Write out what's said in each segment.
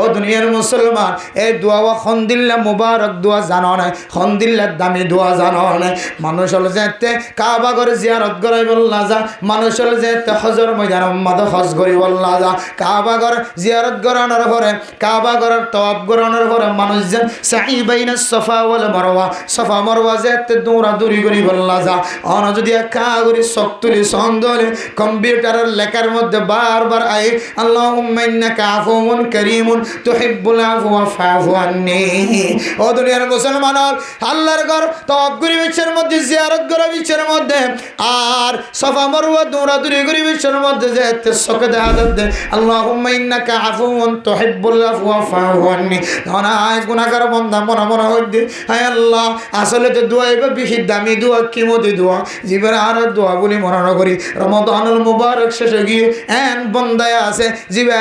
ও দুনিয়ার মুসলমান এই দোয়া খন্দিল্লা মুবারক দোয়া জানো না খন্দিল্লার দামি দোয়া জানো না মানুষ হল যেতে কাবা করে জিয়ারত করাই বললা যা মানুষ হল যেতে হজর ময়দান উম্মাদ হজ করি বললা যা কাবা ঘর জিয়ারত করানোর পরে কাবা ঘরের তওয়াফ করানোর পরে মানুষ যেন সাই বাইনা সফা ওয়াল মারওয়া সফা মারওয়া যেতে দৌড়াদৌড়ি করি বললা যা অন যদি একা করি সব তুলি সন্দলে কম্পিউটারের লেখার মধ্যে বারবার আই আল্লাহুম্মা ইন্নাকা আফুউন কারীমুন তুহিব্বুল আফওয়া ফাফু আন্নী ও দুনিয়ার মুসলমান আল্লাহর ঘর তওয়াফ করি বিশ্বের মধ্যে জিয়ারত করা বিশ্বের মধ্যে আর সফা মারওয়া দৌড়াদৌড়ি করি বিশ্বের মধ্যে যেতে সকে দেখা দে আল্লাহুম্মা ইন্নাকা আফুউন তুহিব্বুল আফওয়া ফাফু আন্নী অনায় গুনাহগার বান্দা মনে মনে হইছে হায় আল্লাহ আসলে তো দোয়া এবার বেশি দামি দোয়া কিমতি দোয়া জীবন আর দোয়া বলি মনে করি রমাদানুল মুবারক শেষে গিয়ে এন বন্দায় আছে জীবে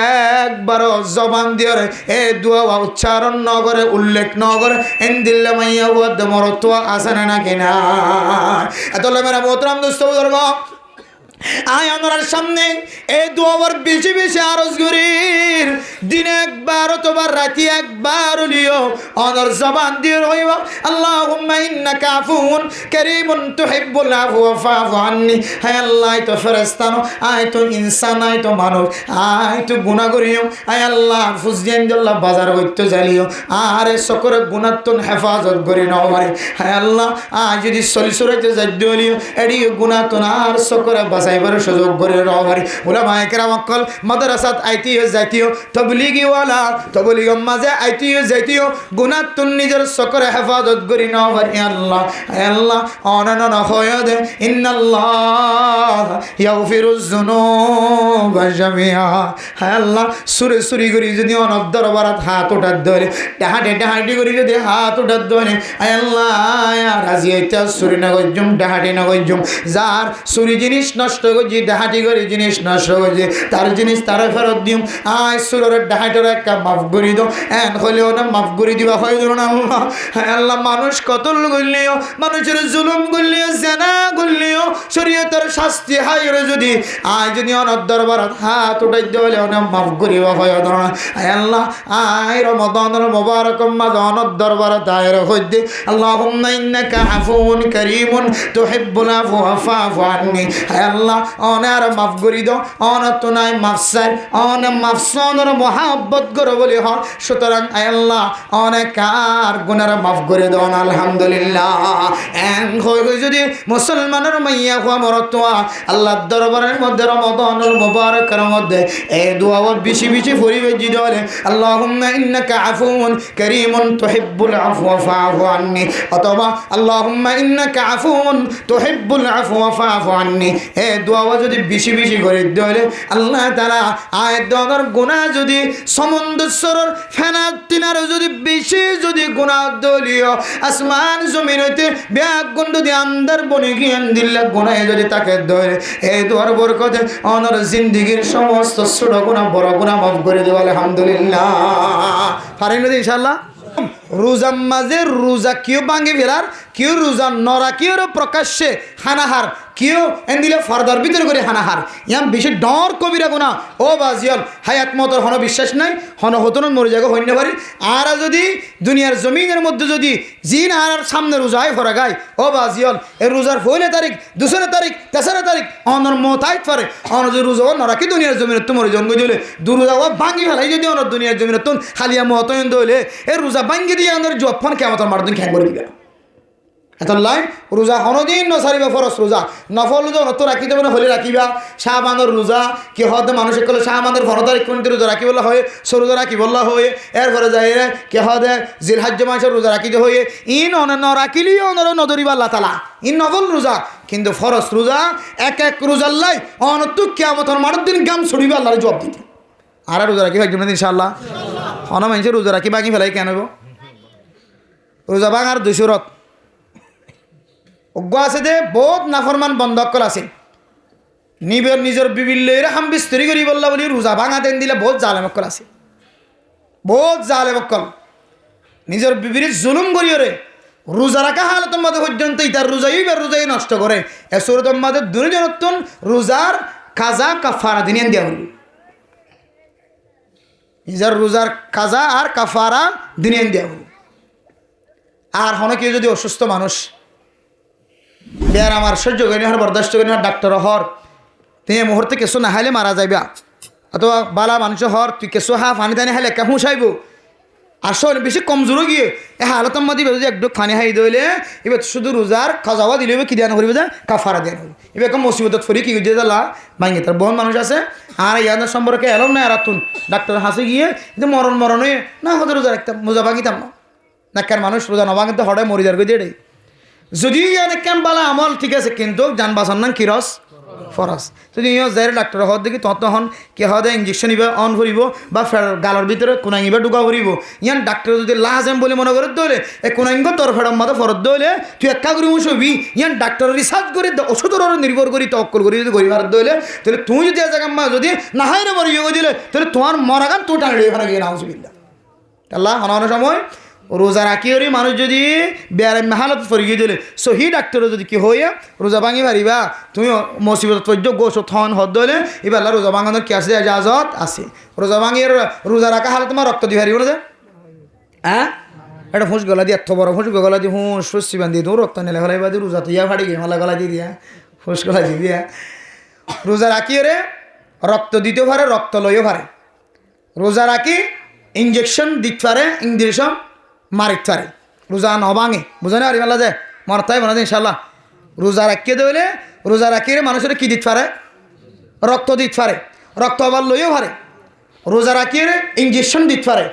একবারও জবান দিয়ে এ দোয়া উচ্চারণ ন করে উল্লেখ ন করে এন দিল্লা মাইয়া ওয়াদ মরতোয়া আছে না কিনা এত মেরা মোহতরম দোস্ত বুজুর্গ আয় আমার সামনে এই দোয়ার বেশি বেশি আরজ করির দিনে একবার অথবা রাতি একবার হলিও অনর জবান দিয়ে রইব আল্লাহুম্মা ইন্নাকা আফুউন কারীমুন তুহিব্বুল আফওয়া ফাফু আন্নী হে আল্লাহ তো ফেরেশতানো আয় তো ইনসান আয় তো মানুষ আয় তো গুনাহ করিও আয় আল্লাহ ফুজদিন জল্লা বাজার হইতে জালিও আরে সকরে গুনাহতন হেফাজত করি নাও পারে হে আল্লাহ আজ যদি সলিসুরাইতে যাইদিও এডি গুনাহতন আর সকরে বাসাইবার সুযোগ করে রওয়ারি উলামায়ে কেরাম অকল মাদ্রাসাত আইতিও যাইতিও তাবলীগি ওয়ালা তাবলীগ মাঝে আইতিও যাইতিও গুনাহতন নিজের সকরে হেফাজত করি নাও পারে আল্লাহ আল্লাহ অনানা নখয় দে ইন্নাল্লাহ ইয়াগফিরুজ যুনুবা জামিআ হে আল্লাহ সুরে সুরি করি যদি অনব দরবারত হাত উঠাত ধরে ডাহাটে ডাহাটি করি যদি হাত উঠাত ধরে হে আল্লাহ রাজি হইতে সুরি না গজুম ডাহাটি না গজুম যার সুরি জিনিস নষ্ট করছি ডাহাটি করে জিনিস নষ্ট করছে তার জিনিস তারা ফেরত দিম আয় সুরের ডাহাটের একটা মাফ করি দো এন হলেও না মাফ করে দিবা হয় ধরুন আল্লাহ হ্যাঁ আল্লাহ মানুষ কতল করলেও মানুষের জুলুম করলেও জেনা করলেও শরীয়তের শাস্তি হাইরে যদি আয় যদি অনর দরবারত হাত উঠাইতে হলে অনেক মাফ করিবা হয় ধরুন আল্লাহ আয় রমাদানুল মুবারক মাঝে অনর দরবারত আয়ের হইতে আল্লাহুম্মা ইন্নাকা আফুউন কারীমুন তুহিব্বুল আফওয়া ফাফু আন্নী আল্লাহ অনার মাফ করি দাও অনত নাই মাফ চাই অন মাফ সনর মহাব্বত করে বলি হ সুতরাং আল্লাহ অনেক আর গুনার মাফ করে দাও আলহামদুলিল্লাহ এন হই যদি মুসলমানের মাইয়া হওয়া মরতোয়া আল্লাহর দরবারের মধ্যে রমাদানুল মুবারকের মধ্যে এই দোয়া বেশি বেশি পড়িবে জি দলে আল্লাহুম্মা ইন্নাকা আফুউন কারীমুন তুহিব্বুল আফওয়া ফাফু আন্নী অথবা আল্লাহুম্মা ইন্নাকা আফুউন তুহিব্বুল আফওয়া ফাফু আন্নী এ দোয়া যদি বেশি বেশি করে দিলে আল্লাহ তাআলা আয় দর গুনাহ যদি সমুদ্রের ফেনা তিনার যদি বেশি যদি গুনাহ দলিও আসমান জমিন হইতে ব্যাগ গন্ড দিয়ে আন্দার বনে গিয়ে দিল্লা গুনাহ যদি তাকে ধরে এই দোয়ার বরকতে অনর জিন্দেগীর সমস্ত ছোট গুনাহ বড় গুনাহ মাফ করে দেব আলহামদুলিল্লাহ পারেন না ইনশাআল্লাহ রোজা মাঝে রোজা কেউ ভাঙে ফেলার কেউ রোজা নরা কেউ প্রকাশ্যে হানাহার কেউ এন দিলে ফারদার ভিতরে করে হানাহার ইয়াম বেশি ডর কবিরা গুণা ও বাজিয়াল হায়াত মতর হন বিশ্বাস নাই হন হতন মরে যাগো হইতে পারি আর যদি দুনিয়ার জমিনের মধ্যে যদি জিন আর সামনে রোজায় ফরা গায় ও বাজিয়াল এই রোজার 1 তারিখ 2 তারিখ 3 তারিখ অনর মতাইত পারে অন যদি রোজা নরা কি দুনিয়ার জমিনে তোমার জন্ম দিলে দুরোজা ভাঙি ফেলাই যদি অনর দুনিয়ার জমিনে তুন হালিয়া মতন দইলে এই রোজা ভাঙ্গি দিয়ে অনর জফন কিয়ামতের মারদিন খ্যাং করে দিবা এতলাই রোজা হনদিন নসারিবা ফরস রোজা নফল রোজা নত রাখি দেবে না হলে রাখিবা শাহবানের রোজা কি হতে মানুষে কলে শাহবানের 15 তারিখ কোন রোজা রাখি বলা হয় রোজা রাখি বলা হয় এরপরে যাই কে হদে জিলহজ্জ মাসের রোজা রাখিতে হয়ে ইন অন ন রাখিলি অনর নদরিবা আল্লাহ তাআলা ইন নফল রোজা কিন্তু ফরস রোজা এক এক রোজা আল্লাহ অনতু কিয়ামতের মারদিন গাম ছড়িবা আল্লাহর জবাব দিতে আর রোজা রাখি ভাই ইনশাআল্লাহ অন মানুষের রোজা রাখি বাকি ফেলাই কেন রোজা ভাঙার 200 রত অজ্ঞ আছে যে বহুত নাফরমান বন্ধকল আছে নিজের বিবিল্লের হাম বিস্তরি করি বললা বলি রোজা ভাঙা দেন দিলে বহুত জালেমকল আছে বহুত জালেমকল নিজের বিবির জুলুম করিও রোজা রাখা হালতের মধ্যে পর্যন্ত ইতার রোজাই নষ্ট করে এ সুরতের মধ্যে দুজনত্তন রোজার কাজা কাফারা দিন দেওয়া হল ইজার রোজার কাজা আর কাফারা দিনে দিয়া হল। আর হন কেউ যদি অসুস্থ মানুষ বের আমার সহ্য করি হর বরদাস্ত করি হর ডাক্তার হর তুই মুহূর্তে কেঁচো না হাইলে মারা যাইবা, অথবা বালা মানুষ হর তুই কেঁচো হা পানি টানি হাইলে একা হুঁসাইব। আসলে বেশি কমজোরও গিয়ে এ হালতাম মাদি বেরো যে একটু খানি হাই দইলে এবার শুধু রোজার খাজাওয়া দিলে কি দেওয়া করিবে যে কাফারা দেওয়া হবে। এবার একটা মুসিবতত ফরি কি দিয়ে দিলা ভাঙে তার বহু মানুষ আছে আর ইয়াদের সম্পর্কে এলাম না এরাতুন ডাক্তার হাসে গিয়ে কিন্তু মরণ হয়ে না হতে রোজা রাখতাম মোজা ভাঙিতাম না কার মানুষ রোজা না ভাঙিতে হঠাৎ মরি যার দিয়ে দেয়। যদি অনেক কেম বালা আমল ঠিক আছে কিন্তু যান বাঁচার নাম কিরস ফরস। যদি যাই ডাক্তার হওয়ার দেখি তখন কে হওয়া ইঞ্জেকশন ইবা অন করিব বা গালার ভিতরে কোনাইবা ঢুকা করিব। ইয়ান ডাক্তার যদি লাহাজেম বলে মনে করে দইলে এই কোনাইঙ্গ তোর ফেড়ার মাথা ফরত দইলে তুই একা করি মুসবি ইয়ান ডাক্তার রিসার্চ করে ওষুধের নির্ভর করি তক্কল করি যদি করিবার দইলে তাহলে তুই যদি জায়গা মা যদি নাহাই না মরি দিলে তাহলে তোমার মরাগান তুই টানলে এখানে গিয়ে নাউজুবিল্লাহ। আল্লাহ অনানো সময় রোজা রাখি ওরি মানুষ যদি বেড়ে মেহালত ফরিয়ে দিলে সহি ডাক্তারও যদি কি হইয়া রোজা ভাঙি পারিবা তুমি মুসিবত পর্য গোস থন হদ দইলে এবার আল্লাহ রোজা ভাঙানোর কি আছে এজাজত আছে। রোজা ভাঙিয়ে রোজা রাখা হালে তোমার রক্ত দিয়ে পারিব না যে হ্যাঁ এটা ফুঁস গলা দিয়ে এত বড় ফুঁস গলা দিয়ে হুঁস ফুসি বান্ধি তুমি রক্ত নেলে ফেলাই বা রোজা তো ইয়া ফাড়ি গিয়ে মালা গলা দিয়ে দিয়া ফুস গলা দিয়ে দিয়া রোজা রাখিয়ে রে রক্ত দিতেও পারে রক্ত লইও পারে। রোজা রাখি ইঞ্জেকশন দিতে পারে ইঞ্জেকশন মারিত পারে রোজা নভাঙে বুঝে না আর মেলা যায় মরতাই বানা ইনশাল্লাহ। রোজা রাখিয়ে দিলে রোজা রাখিয়ে মানুষের কী দিতে পারে রক্ত দিতে পারে রক্ত আবার লইও পারে। রোজা রাখিয়ে ইঞ্জেকশন দিতে পারে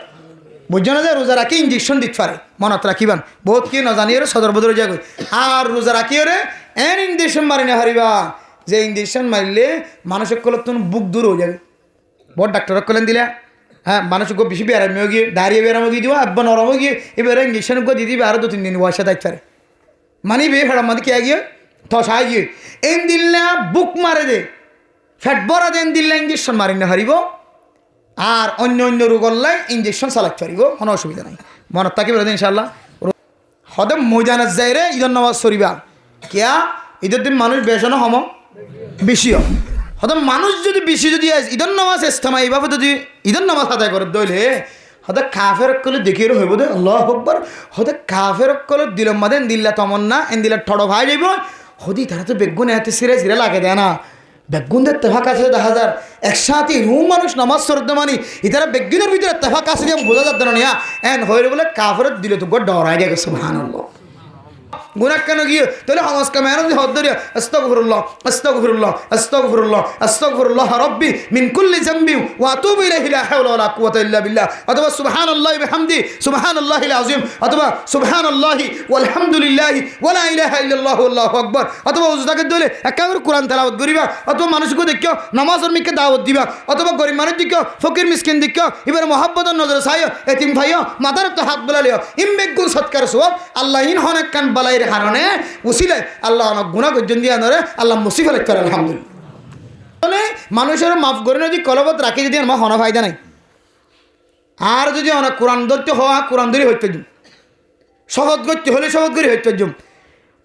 বুঝছো না যে রোজা রাখি ইঞ্জেকশন দিতে পারে মনত রাখিবান বহুত কি না জানিয়ে সদর বদর যাবে। আর রোজা রাখিয়ে এন ইঞ্জেকশন মারি না হারিবা যে ইঞ্জেকশন মারলে মানুষের কল তুমি বুক দূর হয়ে যাবে। বহুত ডাক্তার কলেন দিলে হ্যাঁ মানুষ বেশি বেড়ামিও গিয়ে দাঁড়িয়ে বেড়ামো গিয়ে দিব আব্বা নরমও গিয়ে এবারে ইঞ্জেকশন দিয়ে দিবে আরও 2-3 দিন বয়সা থাকতে পারে মানে বে ফেড়াম মানে কে গিয়ে থসাই গিয়ে এন দিল্লা বুক মারে দে ফ্যাট বড়া দেন দিল্লা ইঞ্জেকশন মারি না হারিব। আর অন্য অন্য রোগল্লাই ইঞ্জেকশন চালাতে পারিব কোনো অসুবিধা নাই মনত থাকি বেরোতে ইনশাল্লাহ। হতে ময়দানের যাই রে ঈদের নামাজ সরিবা কিয়া ঈদের দিন মানুষ বেশনও হম বেশিও হতে মানুষ যদি বেশি যদি ঈদের নামাজ ইস্তেমা এইভাবে যদি ঈদের নামাজ আদায় করে দইলে হতে কাফের কলে দেখিয়ে হইব দে আল্লাহু আকবার হতে কাফের কলে দিলম মাদে দিল্লা তমন্না এন দিল্লা ঠড় ভাই যাইব হদি তারা তো বেগুন এতে সিরে সিরে লাগে দেয় না বেগুনদের তেফাক আছে 10,000 একসাথে রুম মানুষ নামাজ সরতে মানি ইতারা বেগুনের ভিতরে তেফাক আছে যে বোঝা যাচ্ছে না এন হইলে বলে কাফের দিলে তো ডরাই দিয়ে গেছে সুবহানাল্লাহ গুনাহ কেন গিয়ে তাহলে হমস্কা মেহনত হদ ধরিয়া আস্তাগফিরুল্লাহ আস্তাগফিরুল্লাহ আস্তাগফিরুল্লাহ আস্তাগফিরুল্লাহ রাব্বি মিন কুল্লি যামবি ওয়া আতুবু ইলাইহি লা হাওলা ওয়ালা কুওয়াতা ইল্লা বিল্লাহ অথবা সুবহানাল্লাহি বিহামদি সুবহানাল্লাহিল আযীম অথবা সুবহানাল্লাহি ওয়ালহামদুলিল্লাহি ওয়ালা ইলাহা ইল্লাল্লাহু আল্লাহু আকবার অথবা উজদাকে দলে একাবার কোরআন তেলাওয়াত করিবা অথবা মানুষকে দেখিও নামাজের মিকে দাওয়াত দিবা অথবা গরিব মানুষ দেখিও ফকির মিসকিন দেখিও এবারে মহব্বতের নজরে চাইও এতিম ভাইও মাথার তো হাত বোলালিও ইমবেগুন সৎকার সওয়াব আল্লাহ ইন হনেক কান বালাই হারণে উসিলে আল্লাহ অনেক গুণা গর্জন দিয়ে আনরে আল্লাহ মুসিফ আলাইক করে আলহামদুলিল্লাহ। মানুষের মাফ করে যদি কলবত রাখি যদি আমার হনা ফায়দা নাই আর যদি অনেক কোরআন ধরতে হওয়া কোরআন ধরে হইতে জুম শপথ করতে হলে শপথ করে হইতে জুম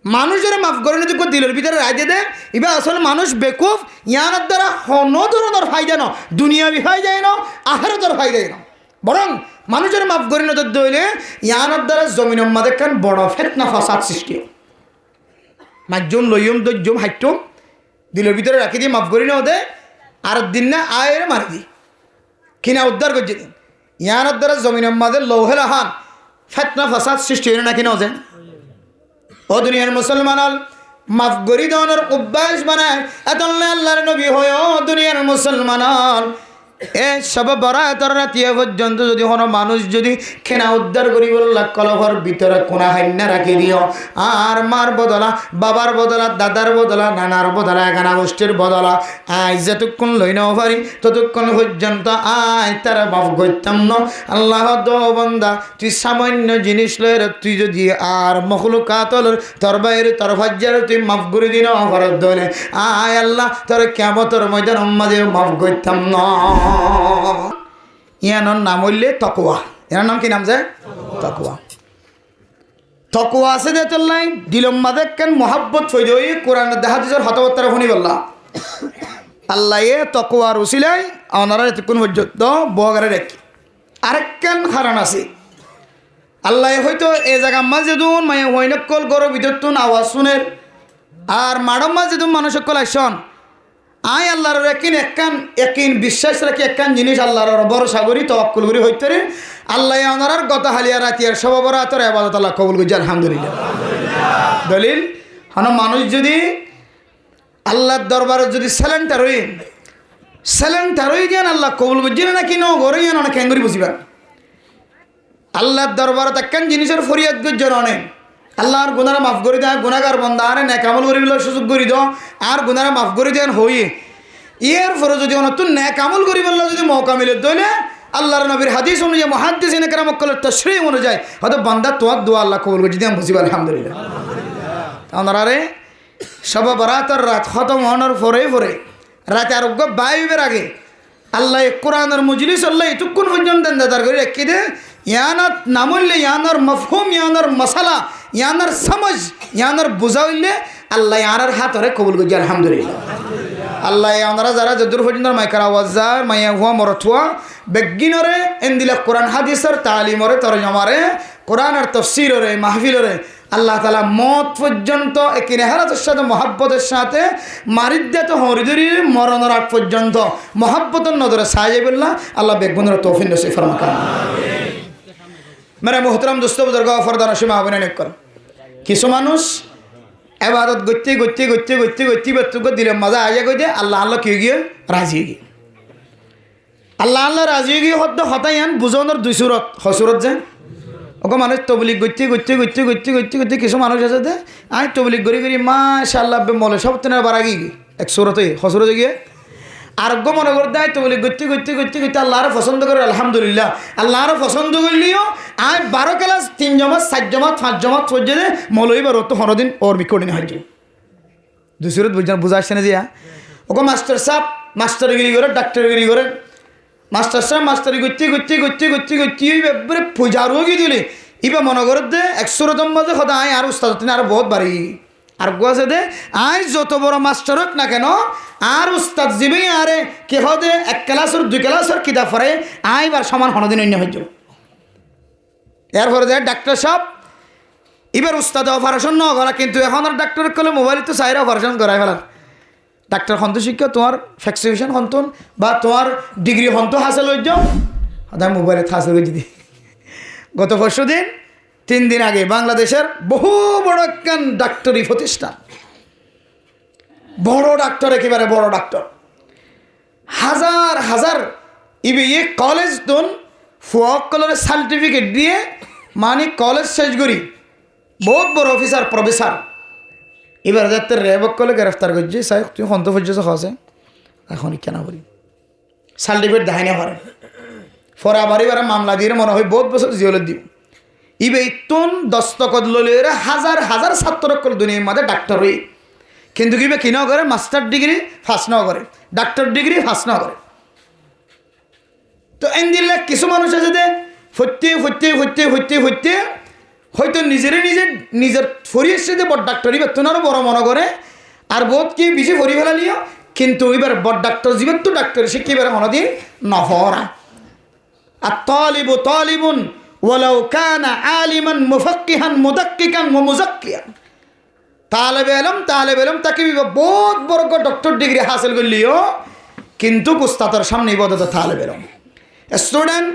মানুষের মাফ করে যদি দিলের ভিতরে রাজে দেয় এবার আসলে মানুষ বেকুফ ইয়ানোর দ্বারা হন ধরনের ফায়দা ন দুনিয়া বিফাই যায় না আহারতর ফায়দা না বরং মানুষের মাফ করে নজর দইলে ইয়ানোর দ্বারা জমিন মাদের কান বড় ফেতনা ফাসাদ সৃষ্টি মাকজুম লইম দজ্জুম হাইটুম দিলের ভিতরে রাখি দিয়ে মাফ করি না দে আর দিন না আয়ের মারি দি কিনা উদ্ধার করছে দিন ইয়ানোর দ্বারা জমিন মাদের লৌহেল আহান ফেতনা ফাসাদ সৃষ্টি হয় না কিনা যে ও দুনিয়ার মুসলমান মাফ করি দেওয়ানোর অভ্যাস বানায় এত আল্লাহর নবী হয় ও দুনিয়ার মুসলমান এ সব বরাতর রাতিয়া পর্যন্ত যদি কোনো মানুষ যদি খেনা উদ্ধার করি বললা কলহর ভিতরে কোনা হাইন্না রাখি দিও আর মার বদলা বাবার বদলা দাদার বদলা নানার বদলা এখানা গোষ্ঠীর বদলা আয় যতক্ষণ লই নাও পারি ততক্ষণ পর্যন্ত আয় তারা মাফ করতাম না আল্লাহ দো বন্দা তুই সামান্য জিনিস লয়ের তুই যদি আর মখলুকাতলের তোর বাইরে তোর ভাজ্যার তুই মাফ করে দিন অপরাধ ধরে আয় আল্লাহ তোর কেমতর ময়দান আমাদের মাফ করতাম না। ইয়ানোর নাম হইলে তকওয়া এনার নাম কি নাম যায় তকওয়া তকওয়া আছে যে চললাই দিলম্বাদে কেন মোহাব্বত ফইদ হই কোরআন দেখা দিছর হতবত্তার শুনি বললা আল্লাহ এ তকওয়ার উসিলাই ওনারা এতক্ষণ পর্যন্ত বগারে রেখি আরেকখান কারণ আছে আল্লাহ হয়তো এ জায়গা মাঝে দুন মায়ে হইনকল গরো বিদ্যুৎ আওয়াজ শুনের আর মাডম মাঝে দুন মানুষ সকল আসন আই আল্লাহর একিন বিশ্বাস রাখি একখান জিনিস আল্লাহর ভরসা করি তওয়াক্কুল করি হইতে রে আল্লাহ ওনার গত হালিয়া রাতিয়ার সবরাতর ইবাদত আল্লাহ কবুল করছে আলহামদুলিল্লাহ দলিল হন মানুষ যদি আল্লাহর দরবারে যদি স্যালেন্টার হই দেন আল্লাহ কবুল করছে নাকি ন গরে না কেঙ্গুরি বুঝিবা আল্লাহর দরবারে একখান জিনিসের ফরিয়াদ করছে অনেক আল্লাহর গুনারা মাফ করে দেয় গুনাগার বন্ধা আরে ন্যাকামল করি সুযোগ করি দাও আর গুনারা মাফ করে দেন হইয়ে এর পরে যদি নতুন ন্যাকামল করি বললো যদি মৌকা মিলে দইলে আল্লাহর নবীর হাদিস অনুযায়ী মুহাদ্দিসিনে কেরাম কলের তাশরীহ অনুযায়ী হয়তো বান্দা তোয়ার দোয়া আল্লাহ কবুল করছে দিয়ে বুঝিবা আলহামদুলিল্লাহ আপনারা রে সব বরাতর রাত খতম হওয়ার পরে রাতে আরোগ্য বাইবের আগে আল্লাহ কোরআনের মজলিস আল্লাহ এটুকুন পর্যন্ত দাদার করে রেখে দে ইয়ানাত নামুল্লে ইয়ানোর মফহুম ইয়ানোর মশালা ইয়ানোর সমঝ ইয়ানোর বুঝা হইলে আল্লাহ ইয়ানার হাত হরে কবুল করছে আলহামদুলিল্লাহ আল্লাহ আপনারা যারা যদুর পর্যন্ত মাইকার আওয়াজার মাইয়া হুয়া মরথুয়া বেগিনরে এন্দিলা কোরআন হাদিসের তালিমরে তরজমারে কোরআন আর তফসিরে মাহফিলরে আল্লাহ তালা মত পর্যন্ত একই নেহারাতের সাথে মহাব্বতের সাথে মারিদ্যাত হরিদুরির মরণের আগ পর্যন্ত মহাব্বতের নজরে সাহেবুল্লাহ আল্লাহ বেগুনের তৌফিক নসিব ফরমাকা মেরে মোহতরম দোস্ত বুজুর্গ ফরদান সীমা অভিনয় কর কিছু মানুষ এবাদত গতি বেতুকে দিলে মজা আগে গই দিয়ে আল্লাহ আল্লাহ কি গিয়ে রাজি গিয়ে আল্লাহ রাজি গিয়ে হদ্দ হতাইয়ান বুঝনের দুই সুরত হসুরত যে ওকে মানুষ তবলিক গতি কিছু মানুষ আছে দে আই তবলিক গড়ি মাশাআল্লাহ মলে সব তেনার বাড়া গিয়ে এক সুরতে হসুরতে গিয়ে আরোগ্য মনে করে দেয় তবলিক গতি আল্লাহর পছন্দ করে আলহামদুলিল্লাহ আল্লাহর পছন্দ করলেও আই 12 ক্লাস 3 জমাত 4 জমাত 5 জমাত পর্যে দে মলই বার তো হরদিন ওর বিকরণী হয় দুই সুরত বুঝা আসছে না জিয়া ওকে মাস্টার সাহেব মাস্টারগিরি করে ডাক্তারগিরি করে মাস্টার সাহেব মাস্টারি গতি এবারে পূজারও গিয়ে দিলে ইবা মনে করে দে 100 মাঝে সদা আয় আর উস্তাদ আর বহুত বাড়ি আর গোয়াছে দে আয় যত বড় মাস্টার হোক না কেন আর উস্তাদ জীবে আরে কে হদে 1 ক্লাসের 2 ক্লাসের কিতাব পড়ে আইবার সমান হনদিন অন্য হইল এরপরে দেয় ডাক্তার সাহেব এবার উস্তাদ অপারেশন ন করা কিন্তু এখন আর ডাক্তার করলে মোবাইল তো চাইরা অপারেশন করাই ফেলার ডাক্তার হন্ত শিক্ষা তোমার ভ্যাকসিনেশন হন্তন বা তোমার ডিগ্রি হন্ত হাসিল হয়ে যাও সদায় মোবাইলে হাসিল হয়ে দিদি গত 3 দিন আগে বাংলাদেশের বহু বড় একখান ডাক্তারি প্রতিষ্ঠান বড় ডাক্তার একেবারে বড় ডাক্তার হাজার ইবে কলেজ তোন ফুয়াক কলের সার্টিফিকেট দিয়ে মানে কলেজ শেষ করি বহুত বড় অফিসার প্রফেসর এবার যাতে রেবক কলে গ্রেফতার করছি সাহেব তুমি হন্ত পর্যন্ত খাওয়াছে এখন কেন করি সার্টিফিকেট দেখাই না পারে পরে আবার এবার মামলা দিয়ে মনে হয় বহুত বছর জিওলে দিব ইবে ইতুন দস্তখত ললে হাজার ছাত্র কল দুনিয়ার মাঝে ডাক্তার হই কিন্তু কিবে কি না করে মাস্টার ডিগ্রি ফার্স্ট না করে ডাক্তার ডিগ্রি ফার্স্ট না করে তো এন দিলে কিছু মানুষ আছে যে ফতে হয়তো নিজের ফরিয়ের সাথে বড় ডাক্তারি বেতনারও বড় মনে করে আর বহুত কি বেশি ফরি ফেলালিও কিন্তু এবার বড় ডাক্তার জীবের তো ডাক্তার শিখি এবার হনদিন নহরা আর তালিবুন ওয়ালাউ কানা আলিমান মুফাক্কিহান মুদাক্কিকান ওয়া মুযাক্কিয়ান তালেবে ইলম তাকে বহুত বড় ডক্টর ডিগ্রি হাসিল করলিও কিন্তু উস্তাদের সামনে ইবাদত তালেবে ইলম স্টুডেন্ট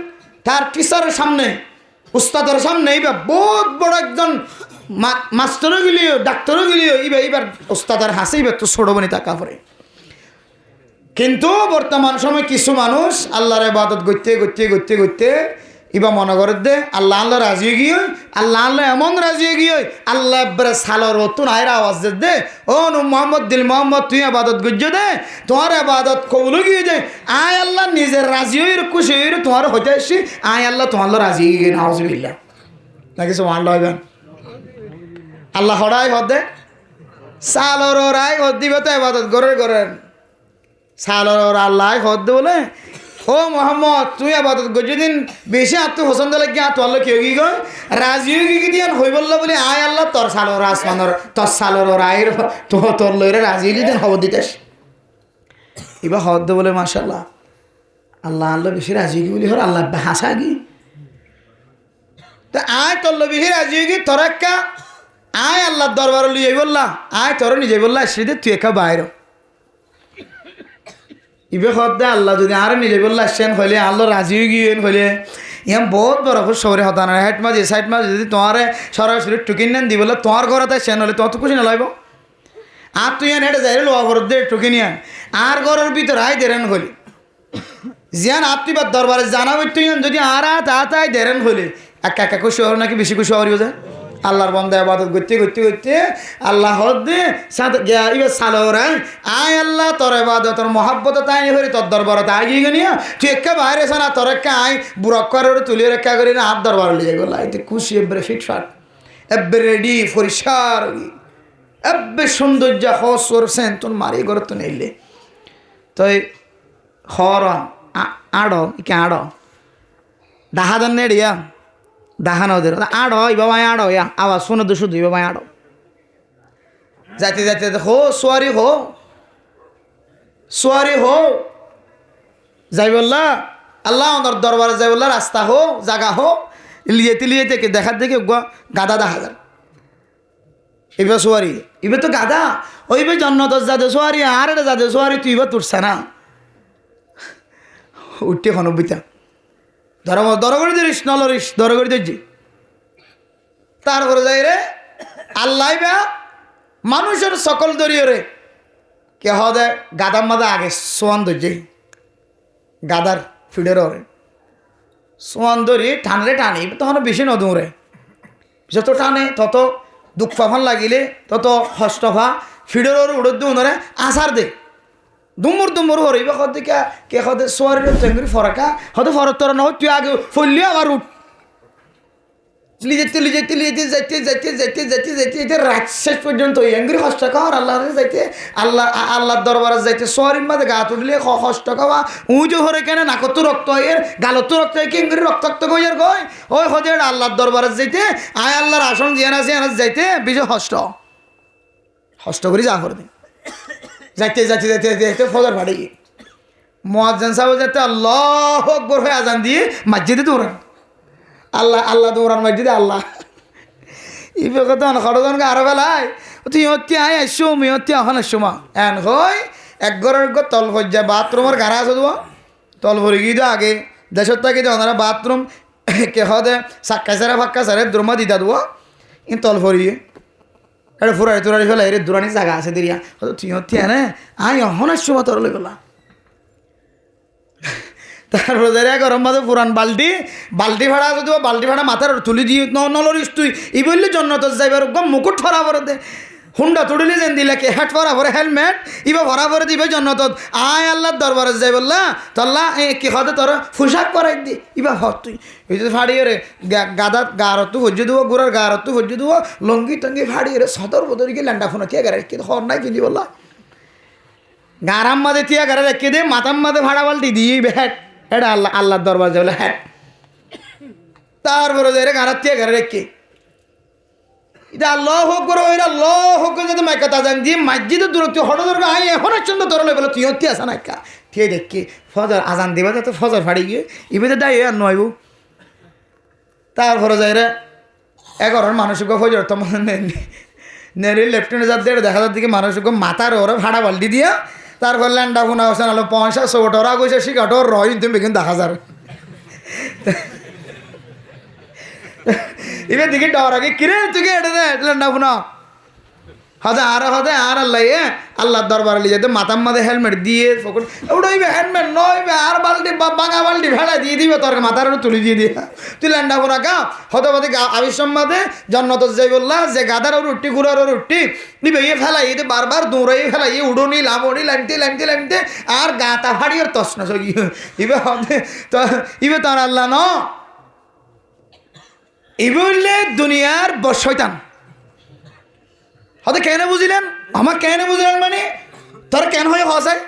তার টিচারের সামনে উস্তাদের সামনে এইবার বহুত বড় একজন মাস্টারও গেলিও ডাক্তারও গেলিও এইবার উস্তাদের হাসি এবার তো ছোটবনি টাকা পড়ে কিন্তু বর্তমান সময় কিছু মানুষ আল্লাহর ইবাদত করতে ইবা মনে করে দে আল্লাহ রাজি গিয়ে আল্লাহ এমন রাজি গিয়ে আল্লাহ এবারে সালর তুন আয়ের আওয়াজ দে ও মোহাম্মদ তুই আবাদত গুজ্জ দে তোমার আবাদত কবুল গিয়ে দে আয় আল্লাহ নিজের রাজি হয়ে খুশি হয়ে তোমার হইতে আসি আয় আল্লাহ তোমার রাজি গিয়ে নাউজুবিল্লাহ নাকি সুবহান আল্লাহ আল্লাহ হড়াই হদে সালর রায় হদ দিবে তো আবাদত গরের সালর আল্লাহ হদ দে বলে ও মোহাম্মদ তুই আবাদত গজদিন বেশি আত্ম পছন্দ লাগে আর তোর কি হয়ে গই রাজি হয়ে গিয়ে হই বললো বলে আয় আল্লাহ তোর সালর আসমানর তোর সালর রায়ের তোর লইরে রাজি দিন হব দিতেস এবার হদ বলে মাশাল্লাহ আল্লাহ আল্লাহ বেশি রাজি কি বলি হর আল্লাহ হাসা কি তা আয় তোর বেশি রাজি কি তোর একটা আয় আল্লাহর দরবার লিয়ে বললা আয় তোর নিজে বললা সেদিন তুই একা বাইর ইবে হদ্দে আল্লাহ যদি আর নিজে বললা আসছেন হইলে আল্লাহ রাজি গিয়ে হইলে ইয়াম বহুত বড় শহরে হতানা হেড মাঝে সাইড মাঝে যদি তোমার সরাসরি টুকিন নেন দি বললে তোমার ঘরে সেন হলে তোমার তো খুশি না লাগব আর তুই এন হেঁটে যাই লোয়া ঘর দে টুকিনি আন আর ঘরের ভিতরে আই দেরেন হলি জিয়ান আপনি বা দরবারে জানাবি তুই যদি আর তাই দেরেন হলি একা একা খুশি হল নাকি বেশি খুশি হওয়ার যায় আল্লাহর বন্ধা আবাদত করতে করতে করতে আল্লাহ হদ্দে ইবে সালোরা আয় আল্লাহ তোর আবাদত তোর মহাব্বত তাই হরি তোর দরবার তাই গিয়ে নিয়া তুই একা বাইরে না তোর একটা আয় বুড়ক করে তুলিয়ে রেখা করি না হাত দরবার লিয়ে গেল এতে খুশি এবারে ফিটফাট এবে রেডি পরিষ্কার এবে সৌন্দর্য হস করছেন তোর মারি ঘর তো নেইলে তই হর আড় ইকে আড় ডাহা দেন নেড়িয়া ডাহা নাও দের আড় বাবা আড় ইয়া আওয়াজ শুনে তো শুধু বাবা আড় যাইতে যাইতে হো সোয়ারি হো যাই বললা আল্লাহ আমার দরবারে যাই বললা রাস্তা হো জাগা হো লিয়েতে কে দেখার দেখে গাদা দেখা যায় এবার সোয়ারি এবার তো গাদা ওইবে জন্নত যাদে সোয়ারি আর এটা যাদে সোয়ারি তুই এবার তুলছে না উঠতে খনবিতা ধর করে দিস নলরিস ধর করে দিচ্ছি তারপরে যাই রে আল্লাহ বা মানুষের সকল দরিয়ে রে কে হদে গাদার মাদা আগে সোয়ান ধরছে গাদার ফিডের ওরে সোয়ান ধরি টানরে টানি তখন বেশি নদুরে যত টানে তত দুঃখ ফাফান লাগিলে তত হস্তফা ফিডের ওর উড়ে দুরে আসার দে দুমুর হরিবে হতে কে হতে সোয়ারের চেঙ্গুরি ফরাকা হতে ফরত তোর নয় তুই আগে ফললি আবার উঠ যাইতে রাত শেষ পর্যন্ত এঙ্গুরি কষ্ট খাওয়ার আল্লাহ যাইতে আল্লাহর দরবারে যাইতে সোয়ারির মাঝে গা তুললে কষ্ট খাওয়া উঁচু হরে কেন নাকতো রক্ত এর গালতো রক্ত হয় কেঙ্গুরি রক্তাক্ত কইয়ার কয় ওই হতে আল্লাহর দরবারে যাইতে আয় আল্লাহর আসন জিয়ান যাইতে বিজয় হষ্ট করি যা করে দিন যাইতে ফজর ফাড়ে গিয়ে মুয়াজ্জিন সাহেব যাতে আল্লাহু আকবার হয়ে আজান দিয়ে মসজিদে দৌড়ান আল্লাহ দৌড়ান মসজিদে আল্লাহ ইবে কথা খড়জনকে আরো বেলায় তুই হত্যি আয় আসছো মি হত্যি এখন আসছো মা এন হই এক ঘরের তল পর্যায়ে বাথরুমের গাড়া আছে দেবো তল ভরে গিয়ে দেওয়া আগে দেশের থেকে ওনারা বাথরুম কে হদে ফাক্কা সারে দ্রমা দিদা দেবো ইন তল ভরিয়ে এটা ফুরাড়ি ফেলা এর দূরানি জায়গা আছে দেরিয়া তুই হত্যি এনে আয় এখন আসছো মা তোর লেগেলা তারপরে দাঁড়িয়ে গরম বাদে পুরান বাল্টি ভাড়া যদি বাল্টি ভাড়া মাথার তুলি দিয়ে নলরিস তুই ই বললি জন্নত যাইবার একদম মুকুট ফরা ভরে দে হুন্ডা তুড়িলি যেন দিলে কে হেড ফরা ভরে হেলমেট ইবা ভরা ভরে দিবে জন্নত আয় আল্লাহর দরবারে যাই বললা তল্লা কি হতে তোর পোশাক করাই দি ইবা হর তুই এই যদি ফাড়িয়ে রে গাদার গারতো ভজ্য দেবো গুড়ার গারতো ভজ্য দেবো লঙ্গি টঙ্গি ফাড়িয়ে রে সদর বদর গিয়ে ল্যান্ডা ফোনা কে গাড়ি কিন্তু হর নাই কিনি বললা গারাম মাদে তিয়া গাড়ি রেখে দে মাথার মাদে ভাড়া বাল্টি দিয়ে ব্যাট এটা আল্লাহর দরবার যাবে হ্যাঁ তারপরে যাই রে গাড়ার তিয়া গাড়ি রেখে এটা আল্লাহ হোক করো এটা আল্লাহ হোক করে যদি মাইকা তাজান দিয়ে মসজিদে দূর তুই হঠাৎ ধরবে আই এখন একচন্দ ধরলে বলে তুই হত্যি আসা নাইকা ঠিক দেখি ফজর আজান দিবা তো ফজর ফাড়ি গিয়ে ইবেতে দায় আর নয় তারপরে যাই রে 11 মানুষকে ফজর তো নেরি লেফটেন্ট যার দিয়ে দেখা যার দিকে মানুষকে মাথার ওরা ভাড়া বাল্টি দিয়া তারপর ল্যান্ডা ফোনা হচ্ছে নাহলে 50 ওরা গেছে শিকাটোর রয় তুমি কিন্তু দেখা যাবে এবার দিকে ডর আগে কিরে তুই এটা দে ল্যান্ডা ফোনা হদে আর আল্লাহর দরবারে লিয়ে যেতে মাথার মাঝে হেলমেট দিয়ে ওটাইবে হেলমেট নইবে আর বাল্টি বাঙা বাল্টি ভেড়া দিয়ে দিবে তোর মাথার তুলি দিয়ে দিয়ে তুই ল্যান্ডা ফোনা গা হতে হতে আবিসম্মাদে জন্নত যাই বললা যে গাদার রুটি গুড়ার রুটি নিবে ইয়ে ফেলাই এতে বারবার দৌড়াই ফেলাই উড়ুনি লামড়ি লামতে আর গাতা ফাড়িয়ে তস না সগি ইবে হবে তো ইবে তোর আল্লাহ ন ইবে বললে দুনিয়ার শয়তান হতে কেন বুঝিলেন আমার কেন বুঝলেন মানে তোর কেন হয়ে হসাই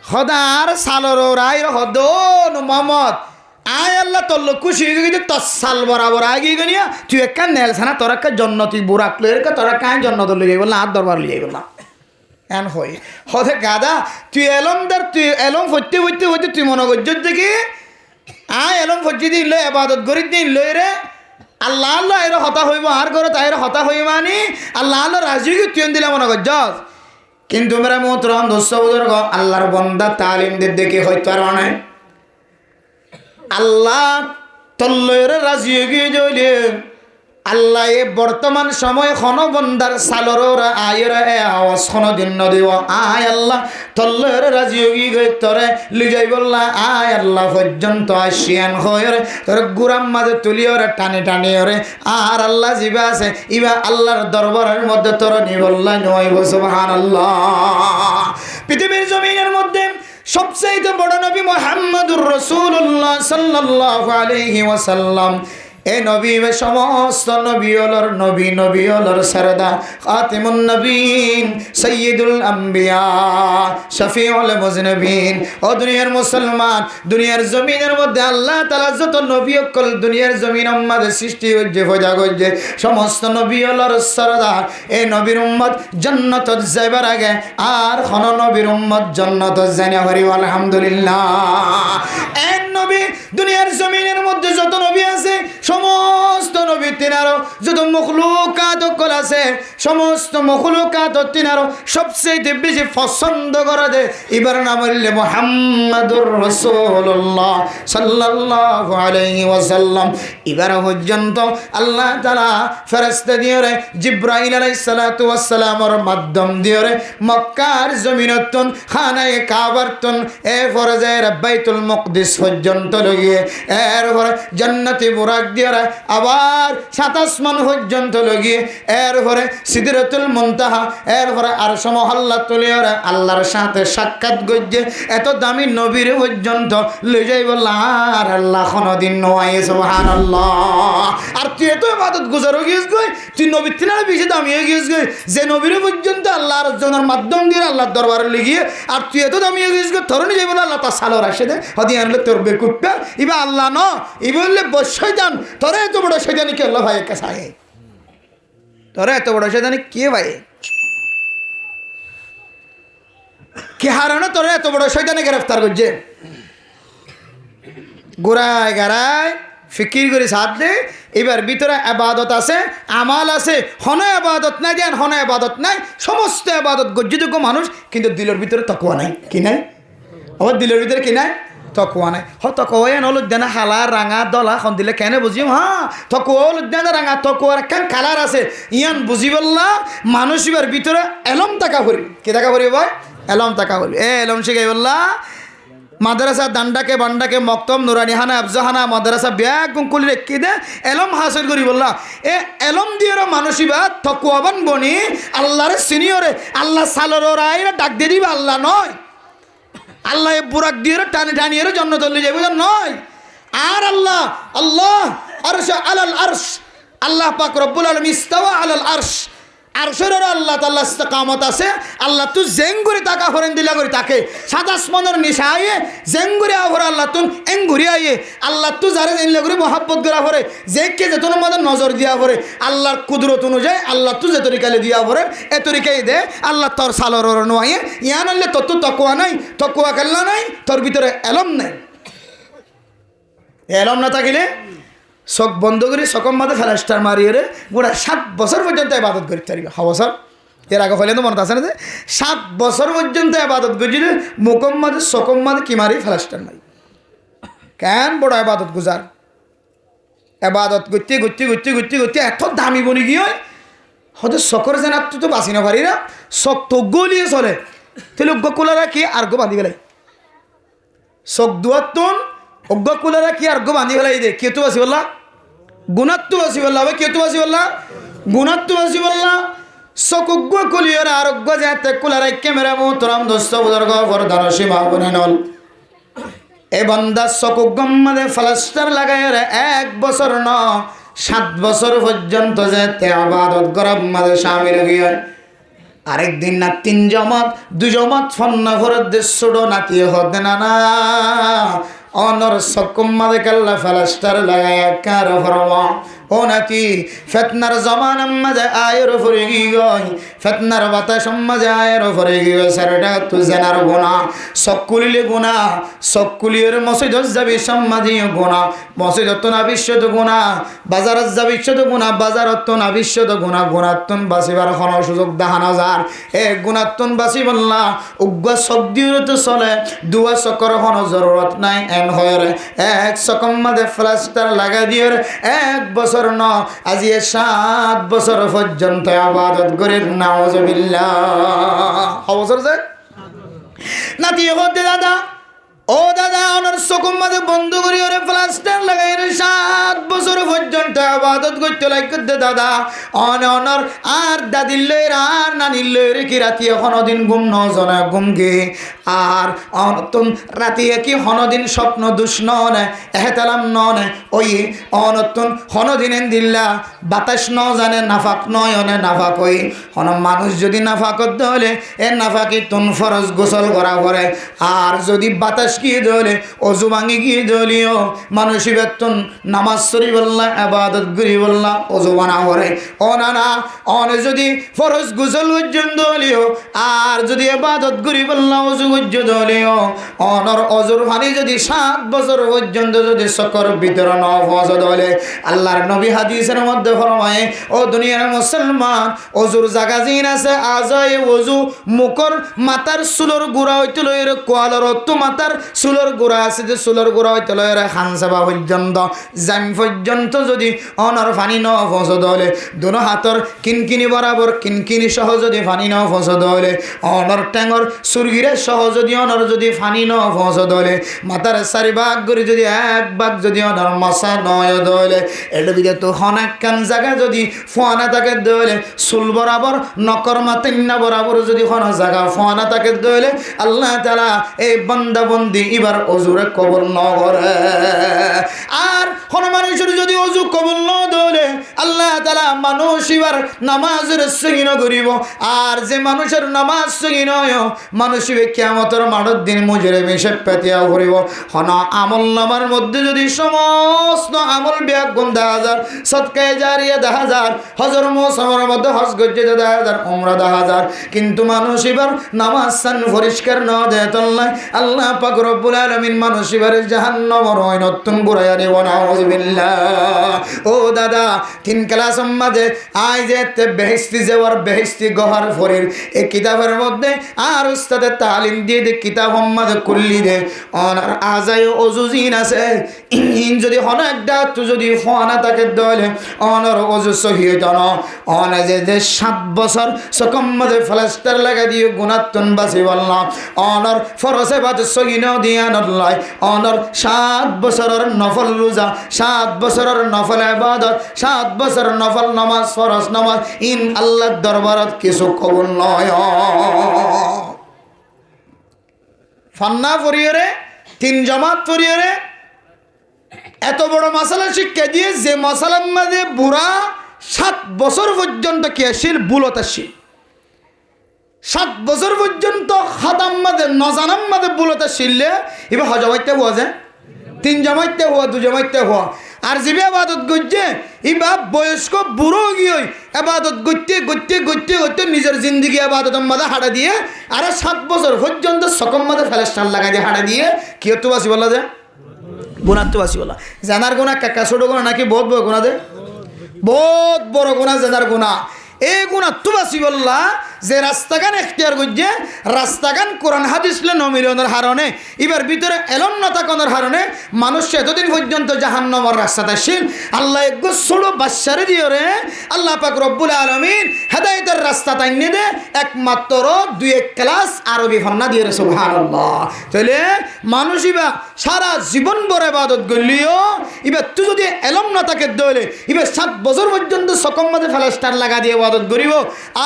হদার সালর রায় হদ মোহাম্মদ আয় আল্লাহ তোর লোক খুশি হয়ে গেছে তোর সাল বরাবর আগে গিয়া তুই একটা নেলসানা তোর একটা জন্নতি বুড়াক লো এর তোর কায় জন্নত লিয়ে বললাম আর দরবার লিয়ে বললাম এন হই হতে গাদা তুই এলমদার তুই এলম হইতে হইতে হইতে তুই মনে করছ দেখি এলম ফজি দিল এবাদত করি দিন লই রে আল্লাহ আল্লাহ এর হতা হইব আর করে তাই হতা হইব আনি আল্লাহ আল্লাহ রাজিকে তুই দিলে মনে করছ কিন্তু মেরা মোহতরম দোস্ত বুজুর্গ আল্লাহর বান্দা তালিম দিয়ে দেখে হইতো আর অনেক আল্লাহ তল্লরে রাজি গিয়ে জইলে আল্লাহ এ বর্তমান সময় বন্দার সালর আয়ের আওয়াজ দিন নদীব আয় আল্লাহ তল্লরে রাজি গিয়ে তরে লিজাই বললা আয় আল্লাহ পর্যন্ত আসিয়ান হয়ে তোর গুরাম মাঝে তুলিওরে টানি টানি ওরে আর আল্লাহ জিবা আছে ইবা আল্লাহর দরবারের মধ্যে তোর নিবল্লা নইব সুবহানাল্লাহ। পৃথিবীর জমিনের মধ্যে সবচেয়ে বড় নবী মুহাম্মদুর রাসূলুল্লাহ সাল্লাল্লাহু আলাইহি ওয়াসাল্লাম এ নবী সমস্ত নবীওয়ালার নবী নবীওয়ালার সরদার খাতিমুন নবীন সাইয়্যিদুল আম্বিয়া শফিউল মুজনবিন ও দুনিয়ার মুসলমান দুনিয়ার জমিনের মধ্যে আল্লাহ তাআলা যত নবী অকল দুনিয়ার জমিন উম্মতের সৃষ্টি হইছে ফয়দা করছে সমস্ত নবীওয়ালার সরদার এই নবীর উম্মত জান্নাতত যাইবার আগে আর কোন নবীর উম্মত জান্নাতত জানা হরি আলহামদুলিল্লাহ। এক নবী দুনিয়ার জমিনের মধ্যে যত নবী আছে সমস্ত নবী তিনারো যত মখলুকাত অকল আছে সমস্ত মখলুকাত তিনারো সবচেয়ে বেশি পছন্দ করে দে এবার নাম হইলে মুহাম্মাদুর রাসূলুল্লাহ সাল্লাল্লাহু আলাইহি ওয়াসাল্লাম। এবার পর্যন্ত আল্লাহ তাআলা ফেরেশতা দিয়ে জিবরাইল আলাইহিস সালাতু ওয়াস সালামের মাধ্যম দিয়ে মক্কার জমিনতন খানায়ে কাবারতন এ ফরজের বাইতুল মুকদ্দিস পর্যন্ত লগিয়ে এরপরে জান্নাতি বুরাক দিয়ে আবার 27 আসমান পর্যন্ত লগিয়ে এরপরে সিদরাতুল মুনতাহা এরপরে আরশ মহল্লা তুলিয়ে আল্লাহর সাথে সাক্ষাৎ গজ্জে এত দামি নবীর পর্যন্ত লই যাই বললা আর আল্লাহ কোনদিন নয় সুবহানাল্লাহ। আর তুই এত ইবাদত গুজার হয়ে গিয়েছ গই তুই নবীর তিনার বেশি দামি হয়ে গিয়েছ গই যে নবীর পর্যন্ত আল্লাহর জনের মাধ্যম দিয়ে আল্লাহর দরবারে লিগিয়ে আর তুই এত দামি হয়ে গিয়েছ গই ধরনি যাই বলে আল্লাহ তার সালোর আসে দে হদি আনলে তোর বেকুপা ইবা আল্লাহ ন ই বললে শয়তান তোরা এত বড় শয়তানি কে আল্লাহ ভাই কাছে আয় তোরা এত বড় শয়তানি কে ভাই কে হারানো তোরা এত বড় শয়তানি গ্রেফতার করছে গোড়ায় গাড়ায় ফিকির করে সাথ দে এবার ভিতরে আবাদত আছে আমাল আছে হন আবাদত নাই দেন হন আবাদত নাই সমস্ত আবাদত গজ্জিযোগ্য মানুষ কিন্তু দিলের ভিতরে তাকওয়া নাই কি নাই আবার দিলের ভিতরে কি নাই তকুয়া নাই হ তকুয়া হল উদ্যানা হালা রাঙা দলা খন দিলে কেন বুঝিম হ্যাঁ তকুয়া হল উদ্যানা রাঙা তকুয়ার একখান কালার আছে ইয়ান বুঝি বললা মানুষ এবার ভিতরে এলম টাকা করি কে টাকা করি ভাই এলম টাকা করি এলম শিখাই বললা মাদ্রাসা দান্ডাকে বান্ডাকে মক্তম নুরানি হানা আফজাহানা মাদ্রাসা ব্যাগ কুলি রেখে দে এলম হাসিল করি বললা এ এলম দিয়ে মানুষই বা তকুয়াবান বনি আল্লাহরে সিনিয়রে আল্লাহ সালোর রায়রা ডাক দিয়ে দিবা আল্লাহ নয় আল্লাহ বুরাক দিয়ে টানি টানিয়ে জন্য চলে যাবে নয় আর আল্লাহ আল্লাহ আরশ আলাল আরশ আল্লাহ পাক রব্বুল আলামিন ইস্তাওয়া আলাল আরশ আরশের আল্লাহ তাআলা ইস্তিকামত আছে আল্লাহ তু জেঙ্গুরি তাকা ফরেন দিলা করি তাকে সাত আসমানের নিশায়ে জেঙ্গুরি আফর আল্লাহ তুন এঙ্গুরি আয়ে আল্লাহ তু যারে জানলে করে মহব্বত করা পরে যে কে যে তোর মধ্যে নজর দিয়া পরে আল্লাহর কুদরত অনুযায়ী আল্লাহ তু যে তরিকালে দিয়া পরে এ তরিকাই দে আল্লাহ তোর সালর নয় ইয়ান আনলে তোর তো তকওয়া নাই তকওয়া কাল্লা নাই তোর ভিতরে এলম নাই এলম না থাকিলে চোখ বন্ধ করে চকম মাঝে ফেলাস্টার মারিয়ে রে গোটা 7 বছর পর্যন্ত ইবাদত করতে পারবে বছর এর আগে হলে তো মনে আছে না যে 7 বছর পর্যন্ত ইবাদত করছিল মুকম মাঝে চকম মাঝে কি মারি ফেলাস্টার মারি কেন বড় ইবাদত গুজার ইবাদত করতে করতে করতে করতে করতে এত দামি বনি গিয়ে হয়তো চকর যেন তুই তো বাঁচি না পারি না চক তো গলিয়ে চলে তাহলে গোকুলা রাখি আর গো বাঁধি পেলাই চক দুয়ার তোন অজ্ঞ কুলারা কি আর গো বাঁধি ফেলাই দে কে তো বাসি বললা গুণাত্ম বাসি বললা ভাই কে তো বাসি বললা গুণাত্ম বাসি বললা সকজ্ঞ কুলিয়র আরোগ্য যাতে কুলারাই ক্যামেরা মোহতরম দোস্ত বুজুর্গ ফরদার সীমা বনে নল এ বান্দা সকজ্ঞ মাঝে ফলাস্টার লাগায় 1 বছর ন 7 বছর পর্যন্ত যাতে ইবাদত করার মাঝে শামিল হয়ে আরেকদিন না 3 জমাত 2 জমাত ফন্না ফরদ ছোট নাতি হতে না অনর সকম মাদে কাল্লা ফালাস্টার লাগায়া কার ফরমা ও নাতি ফেতনার জমানার মাঝে আয়ের ফরে গই ফেতনার বাতাস মাঝে আয়ের ফরে গিয়ে সারটা তু জেনার গুণা সককুলিলে গুণা সককুলির মসজিদ যাবি সম্মাদীয় গুণা মসজিদত না বিশ্বত গুণা বাজারত যাবি বিশ্বত গুণা বাজারত না বিশ্বত গুণা গুণাত্তন বাঁচিবার কোনো সুযোগ দেখা না যার এ গুণাত্তন বাঁচি বললা উগ্র শব্দির তো চলে দুয়া চকর কোনো জরুরত নাই এন হয় এক সকম মাঝে প্লাস্টার লাগা দিয়ে 1 বছর ন আজি 7 বছর পর্যন্ত ইবাদত করে নাউজুবিল্লাহ বছর যায় নাতি হতে দাদা ও দাদা ওনার সকম মাঝে বন্ধ করি ওরে প্লাস্টার লাগাই 7 বছর পর্যন্ত ইবাদত করতে লাগতে দাদা অনর আর দাদির লয়ের আর নানির লয়ের কি রাতি কোনোদিন ঘুম নজনে ঘুমকে আর অনতন রাতি কি কোনোদিন স্বপ্ন দুষ্ণ নে এহতালাম ননে ওই অনতন কোনোদিন দিল্লা বাতাস ন জানে নাফাক নয়নে নাফাক ওই কোন মানুষ যদি নাফাক করতে হলে এ নাফাকি তুন ফরজ গোসল করা করে আর যদি বাতাস কি দলে অজু ভাঙি গিয়ে দলীয় মানুষ বেতন নামাজ শরী বললা ইবাদত করি বললা অজু বানা করে ও না অন যদি ফরজ গোসল উজ্জন দলীয় আর যদি ইবাদত করি বললা অজু উজ্জ দলীয় অনর অজুর পানি যদি 7 বছর পর্যন্ত যদি সকর ভিতরে ন ফজ দলে আল্লাহর নবী হাদিসের মধ্যে ফরমায় ও দুনিয়ার মুসলমান অজুর জায়গা জিন আছে আজয় অজু মুখর মাথার চুলর গুড়া হইতে লইর কোয়ালর তো মাথার চুলর গুড়া আছে যে চুলর গুড়া হইতে লইর খানসাবা পর্যন্ত জাম পর্যন্ত যদি অনর পানি ন ফজ দলে দুনো হাতর কিনকিনি বরাবর কিনকিনি সহ যদি পানি ন ফজ দলে অনর ট্যাঙর সুরগিরে সহ যদি অনর যদি পানি ন ফজ দলে মাথার 4 ভাগ করে যদি 1 ভাগ যদি অনর মশা নয় দলে এটা দিকে তো অনেক কান জায়গা যদি ফোয়ানা তাকে দলে চুল বরাবর নকর মাতিন্না বরাবর যদি কোনো জায়গা ফোয়ানা তাকে দলে আল্লাহ তাআলা এই বান্দা বন্দি এবার অজুরে কবুল ন করে আর কোন মানুষের যদি অজু কবুল ন দলে আল্লাহ তাআলা মানুষ এবার নামাজের সহিন করিব আর যে মানুষের নামাজ সহিন হয় মানুষ কিয়ামতের মাঠের দিন মুজরে মিশে পেতিয়া করিব হন আমল নামার মধ্যে যদি সমস্ত আমল বিয়াক গুণ 10,000 সদকায়ে জারিয়া 10,000 হজর মৌসুমের মধ্যে হজ গজ্জে 10,000 উমরা 10,000 কিন্তু মানুষ এবার নামাজ সান পরিষ্কার ন দেতল্লাহ আল্লাহ পাক রব্বুল আলামিন মানুষ এবার জাহান্নামের নতুন ঘুরাইয়া দেব নাউজুবিল্লাহ ও দাদা 3 ক্লাস মাঝে আই যেতে বেহেশতি যাওয়ার বেহেশতি গহর ফরির এই কিতাবের মধ্যে আর উস্তাদে তালিম দিয়ে দে কিতাব মাঝে কুল্লি দে আর আজায় ওজুজিন আছে ইন যদি অনেক দাঁত যদি ফোয়ানা তাকে দলে অনর অজু সহি হইত না অনে যে 7 বছর সকম মাঝে প্লাস্টার লাগা দিয়ে গুণাত্তন বাসি বললাম অনর ফরসে বাদ সহি ন দিয়া নল্লাই অনর 7 বছরের নফল রোজা 7 বছরের নফল ইবাদত 7 বছর নফল নামাজ ফরজ নামাজ ইন আল্লাহর দরবারত কিছু কবুল নয় ফান্না ফরিয়রে 3 জামাত ফরিয়রে এত বড় মাসালা শিক্ষা দিয়ে যে মাসালার মাঝে বুড়া 7 বছর পর্যন্ত কেশিল বুলতাশীল 7 বছর পর্যন্ত খাদাম মাঝে নজানাম মাঝে বুলতাশীলে এবার হজবাইতে হওয়া যায় 3 জামাইতে হওয়া 2 জামাইতে হওয়া আর যে আবাদত করছে এবার বয়স্ক বুড়ো গিয়ে আবাদত করতে করতে করতে করতে নিজের জিন্দগি আবাদতের মাঝে হাঁটা দিয়ে আর 7 বছর পর্যন্ত সকম মাঝে ফেলেস্টার লাগাই দিয়ে হাঁটা দিয়ে কি হতো বাসি বলা যায় গুণাত্ম বাসি বলা জানার গুণা কাকা ছোট গুণা নাকি বহুত বড় গুণা দে বহুত বড় গুণা জানার গুণা এই গুণাত্ম বাসি বললা যে রাস্তাগান এখতিয়ার করছে রাস্তাগান কোরআন হাদিসলে নমিলনের হারণে এবার ভিতরে এলন না থাকানোর হারণে মানুষ এতদিন পর্যন্ত জাহান্নামের রাস্তাতে আসেন আল্লাহ এক ছোট বাচ্চারে দিয়ে রে আল্লাহ পাক রব্বুল আলামিন হেদায়েতের রাস্তা টাইনে দে একমাত্র 2 ক্লাস আরবি ফন্না দিয়ে রে সুবহানাল্লাহ তাহলে মানুষ এবার সারা জীবন বড় ইবাদত করলিও এবার তুই যদি এলম না থাকে দলে এবার 7 বছর পর্যন্ত সকম মাঝে ফেলাস্টার লাগা দিয়ে ইবাদত করিব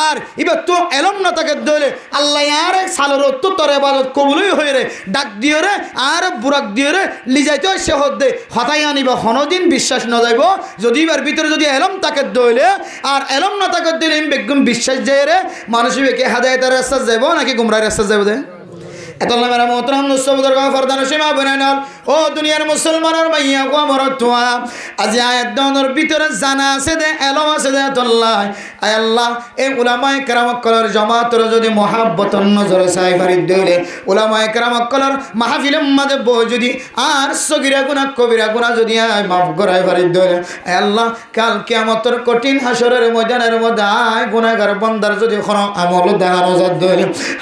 আর এবার তো এলম না তাকে দলে আল্লাহ আর সালের তো তোর ইবাদত কবুলই হয়ে রে ডাক দিয়ে রে আর বুরাক দিয়ে রে লিজাইতে সে হদে হতাই আনিব হনদিন বিশ্বাস না যাইব যদি এবার ভিতরে যদি এলম তাকে দলে আর এলম না তাকে দিলে বেগুন বিশ্বাস যায় রে মানুষ বেকে হেদায়েতের রাস্তা যাব নাকি গুমরাহের রাস্তা যাব এতলা মেরা মোহতরম নুসবুদর ফরদান সীমা বনানল ও দুনিয়ার মুসলমানের মাইয়া গো আমার তোয়া আজ আয়াত দনের ভিতরে জানা আছে দে এলম আছে দে আল্লাহ আয় আল্লাহ এই উলামায়ে কেরাম কলর জামাতর যদি মহাব্বতন নজর চাই ফারিদ দিলে উলামায়ে কেরাম কলর মাহফিলের মাঝে বই যদি আর সগীরা গুনাহ কবিরা গুনাহ যদি আয় মাফ করাই ফারিদ দিলে আয় আল্লাহ কাল কিয়ামতের কঠিন হাসরের ময়দানের মধ্যে আয় গুনাহগার বান্দার যদি কোন আমল দেখানো যাবে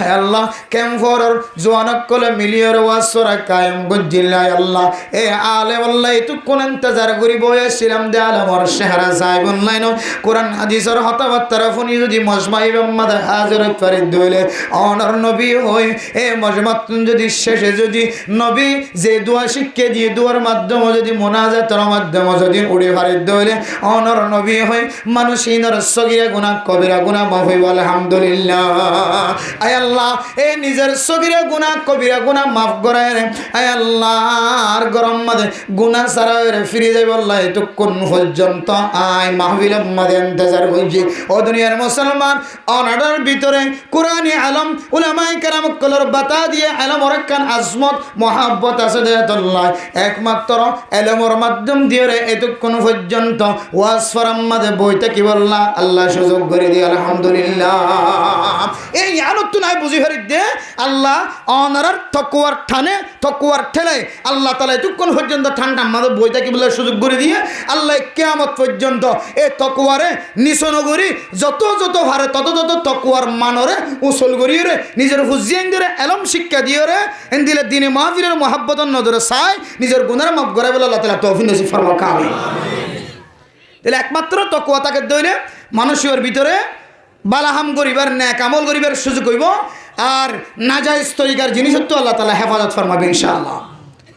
আয় আল্লাহ কেমফরর জওয়ানক কলে মিলিয়র ওয়াসরা কায়েম গজ্জিল্লাহ আল্লাহ এ আলেম আল্লাহ এতু কোন ইন্তজার করি বয়েছিলাম দে আলমর চেহারা চাই বললাইন কোরআন হাদিসের হতাবার্তার ফোনি যদি মজমাই মোহাম্মদ হাজরত ফারিদ দইলে অনর নবী হই এ মজমাত যদি শেষে যদি নবী যে দোয়া শিক্ষা দিয়ে দোয়ার মাধ্যমে যদি মোনাজাতের মাধ্যমে যদি উড়ে ফারিদ দইলে অনর নবী হই মানুষ ইনর সগীরা গুনাহ কবিরা গুনাহ মাফ হইব আলহামদুলিল্লাহ আয় আল্লাহ এ নিজের সগীরা গুনাহ কবিরা গুনাহ মাফ করায় রে আয় আল্লাহ আর গরম মাঝে গুনাহ ছাড়া রে ফিরে যাইব আল্লাহ এতক্ষণ পর্যন্ত আয় মাহফিলের মাঝে ইন্তজার করছি ও দুনিয়ার মুসলমান অনাডার ভিতরে কোরআনী আলম উলামায়ে কেরাম কলর বাতা দিয়ে আলম রাখান আজমত মহাব্বত আছে দে আল্লাহ একমাত্র এলমর মাধ্যম দিয়ে রে এতক্ষণ পর্যন্ত ওয়াজ ফরাম মাঝে বইতে কি বললা আল্লাহ সুযোগ করে দিয়ে আলহামদুলিল্লাহ এই আলোচনায় বুঝি ফেরি দে আল্লাহ অনারার তকওয়ার ঠানে তকওয়ার ঠেলে আল্লাহ তাআলা এতক্ষণ পর্যন্ত ঠান্ডা মাঝে বইতে কি বলে সুযোগ করে দিয়ে আল্লাহ কিয়ামত পর্যন্ত এই তকওয়ারে নিশনগরি যত যত হারে তত তত তকওয়ার মানরে উসল করিয়ে রে নিজের হুজিয়ান ধরে এলম শিক্ষা দিয়ে রে এন দিলে দিনে মাহফিলের মহাব্বতন নজরে চাই নিজের গুনার মাফ করে বলে আল্লাহ তাআলা তৌফিক নসিব ফরমাক আমিন তাহলে একমাত্র তকওয়া তাকে দইলে মানুষের ভিতরে বালাহাম গরিবার নেক আমল গরিবার সুযোগ হইব আর নাজায়েজ তরিকার জিনিস তো আল্লাহ তাআলা হেফাজত ফরমাবে ইনশাআল্লাহ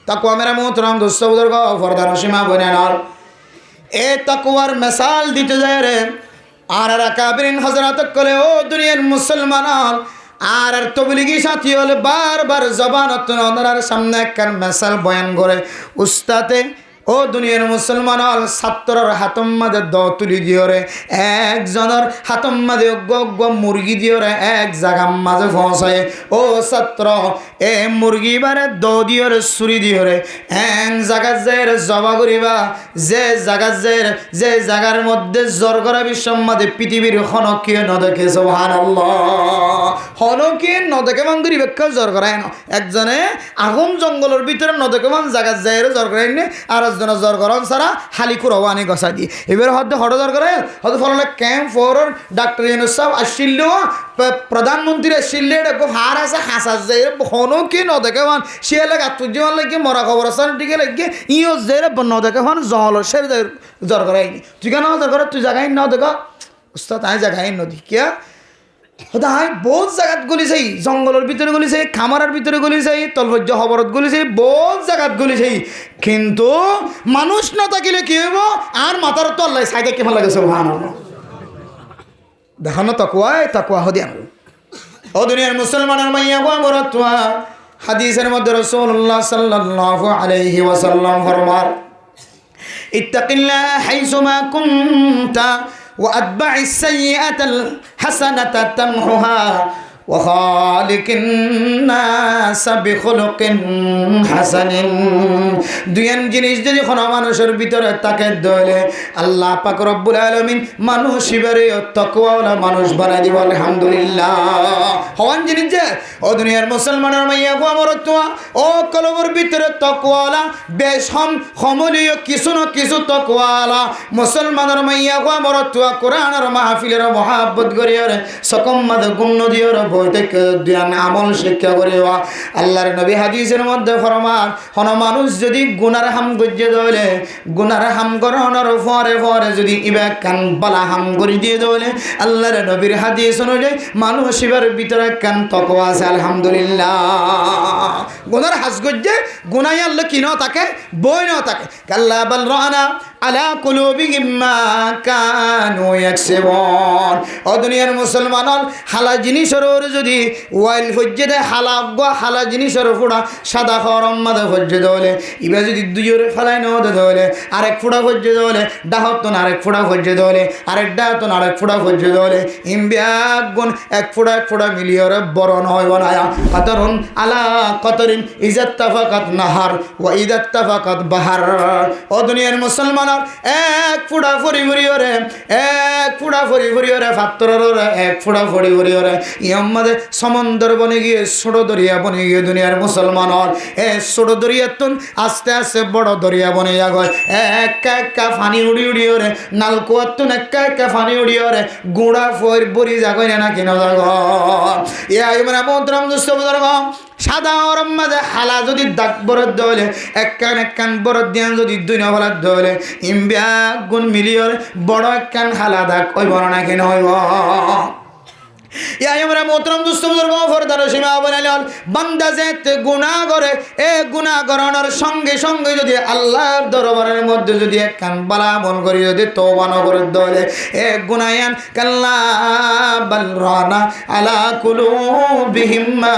তাকওয়া মেরা মোহতরম দোস্ত বুজুর্গ ফরদান সীমা বনানার এ তাকওয়ার মিসাল দিতে যায় রে আর আকাবিরিন হযরত কলে ও দুনিয়ার মুসলমান আর তবলিগি সাথী হলে বারবার জবানত ওনার সামনে একখান মিসাল বয়ান করে উস্তাদে ও দুনিয়ার মুসলমান ছাত্রর হাতম মাঝে দ তুলি দিওরে একজনের হাতম মাঝে অজ্ঞ মুরগি দিওরে এক জাগার মাঝে ফসায় ও ছাত্র এ মুরগি বারে দ দিওরে চুরি দিওরে এন জাগা যায় জবা করিবা যে জাগার মধ্যে জ্বর করা বিশ্বের মাঝে পৃথিবীর হনকীয় নদেখে সুবহানাল্লাহ হনকীয় নদেখে মান করি ব্যাখ্যা জ্বর করায় না একজনে আগুন জঙ্গলের ভিতরে নদেখে মান জাগা যায় জ্বর করায় নে আর জ্বর গরম সারা হালি কুরবানি গসা দি এবার হয়তো হঠাৎ জ্বর করে হয়তো ফলে ক্যাম্প ফর ডাক্তার ইউনুস সাহেব আসছিল প্রধানমন্ত্রী আসছিল দেখো হার আছে হাসা যায় হনো কি ন দেখে মান সে লাগে আত্মজীবন লাগে মরা খবর আসান টিকে লাগে ইও যে ন দেখে মান জহল সে জ্বর করাইনি তুই কেন জ্বর করে তুই জায়গায় ন দেখো উস্তাদ আয় জায়গায় নদী কে হাই বহুত জায়গাত গলিছে জঙ্গলের ভিতরে গলিছে খামারের ভিতরে গলিছে তলভজ্য হবরত গলিছে বহুত জায়গাত গলিছে কিন্তু মানুষ না থাকিলে কি হইব আর মাথার তো আল্লাহ সাইডে কেমন লাগে সুবহানাল্লাহ দেখানো তাকওয়া হদিয়ান ও দুনিয়ার মুসলমানের মাইয়া গো আমরতওয়া হাদিসের মধ্যে রাসূলুল্লাহ সাল্লাল্লাহু আলাইহি ওয়াসাল্লাম ফরমান ইত্তাকিল্লাহ হাইসুমা কুনতা وأتبع السيئة الحسنة تمحها وخالق الناس بخلق حسن দুইয়ান জিনিস যদি কোনো মানুষের ভিতরে তাকে দলে আল্লাহ পাক রব্বুল আলামিন মানুষ হিবারে তাকওয়াওয়ালা মানুষ বানাই দিব আলহামদুলিল্লাহ হওয়ান জিনিস যে ও দুনিয়ার মুসলমানের মাইয়া গো আমরতওয়া ও কলবের ভিতরে তাকওয়াওয়ালা বেশ সমলীয় কিছু না কিছু তাকওয়াওয়ালা মুসলমানের মাইয়া গো আমরতওয়া কোরআনের মাহফিলের মহাব্বত করিয়ারে সকম মাদ গুণ দিয়রে জ্ঞান আমল শিক্ষা করিবা আল্লাহর নবী হাদিসের মধ্যে ফরমান কোন মানুষ যদি গুনার হাম গজ্জে দলে গুনার হাম করানোর পরে পরে যদি ইবা কান বালা হাম করে দিয়ে দলে আল্লাহর নবীর হাদিস অনুযায়ী মানুষ ইবার ভিতরে কান তাকওয়া আছে আলহামদুলিল্লাহ গুনার হাস গজ্জে গুনাই আল্লাহ কি না থাকে বই না থাকে কাল্লা বাল রানা আলা কুলুবিহিম মা কানু ইয়াকসিবুন ও দুনিয়ার মুসলমান হালা জিনিসের যদি ওয়াইল ফজ্জে দেয় হালা হালা জিনিসের ফোড়া সাদা খরম মাদে ফজ্জে দেওয়ালে ইবা যদি দুজোরে ফেলাই নেওয়া দেওয়ালে আরেক ফোড়া ফজ্জে দেওয়ালে ডাহতন আরেক ফোড়া ফজ্জে দেওয়ালে আরেক ডাহতন আরেক ফোড়া ফজ্জে দেওয়ালে ইমব্যাগুন এক ফোড়া মিলিয়রে বরণ হয় বানায়া কাতরুন আলা কাতরিন ইজাত্তাফাকাত নাহার ওয়া ইদাত্তাফাকাত বাহার। ও দুনিয়ার মুসলমানের এক ফোড়া ফরি ফরিয়রে এক ফোড়া ফরি ফরিয়রে ফাত্তররে এক ফোড়া ফরি ফরিয়রে ইয়াম্মাদে সমুদ্র বনে গিয়ে ছোট দরিয়া বনে গিয়ে দুনিয়ার মুসলমানের ছোট দরিয়াতুন আস্তে আস্তে বড় দরিয়া বনে যাগয় একা ফানি উড়ি উড়িয়রে নালকুয়াতুন একা ফানি উড়িয়রে গুড়া ফর বরি যাগয় না কিনা যাগ ইয়া ইমরা মোহতরম দোস্ত বুজুর্গ সাদা ওরম মাঝে হালা যদি দাগ বরদ দলে একখান বরদ দিয়ে যদি দুই নভলার দলে ইমবিয়া গুণ মিলিয়র বড় একখান হালা দাগ ওই বড় না কিনা হইব। ইয়া আমরা মোহতরম দুস্থ বুজুর্গ ফরদার সীমা বানাইল বান্দা যেতে গুনাহ করে এ গুনাহ করানোর সঙ্গে সঙ্গে যদি আল্লাহর দরবারের মধ্যে যদি একখান বালা আমল করি যদি তওবা না করে দলে এ গুনায়ান কাল্লা বাল রানা আলা কুলুবিহিম মা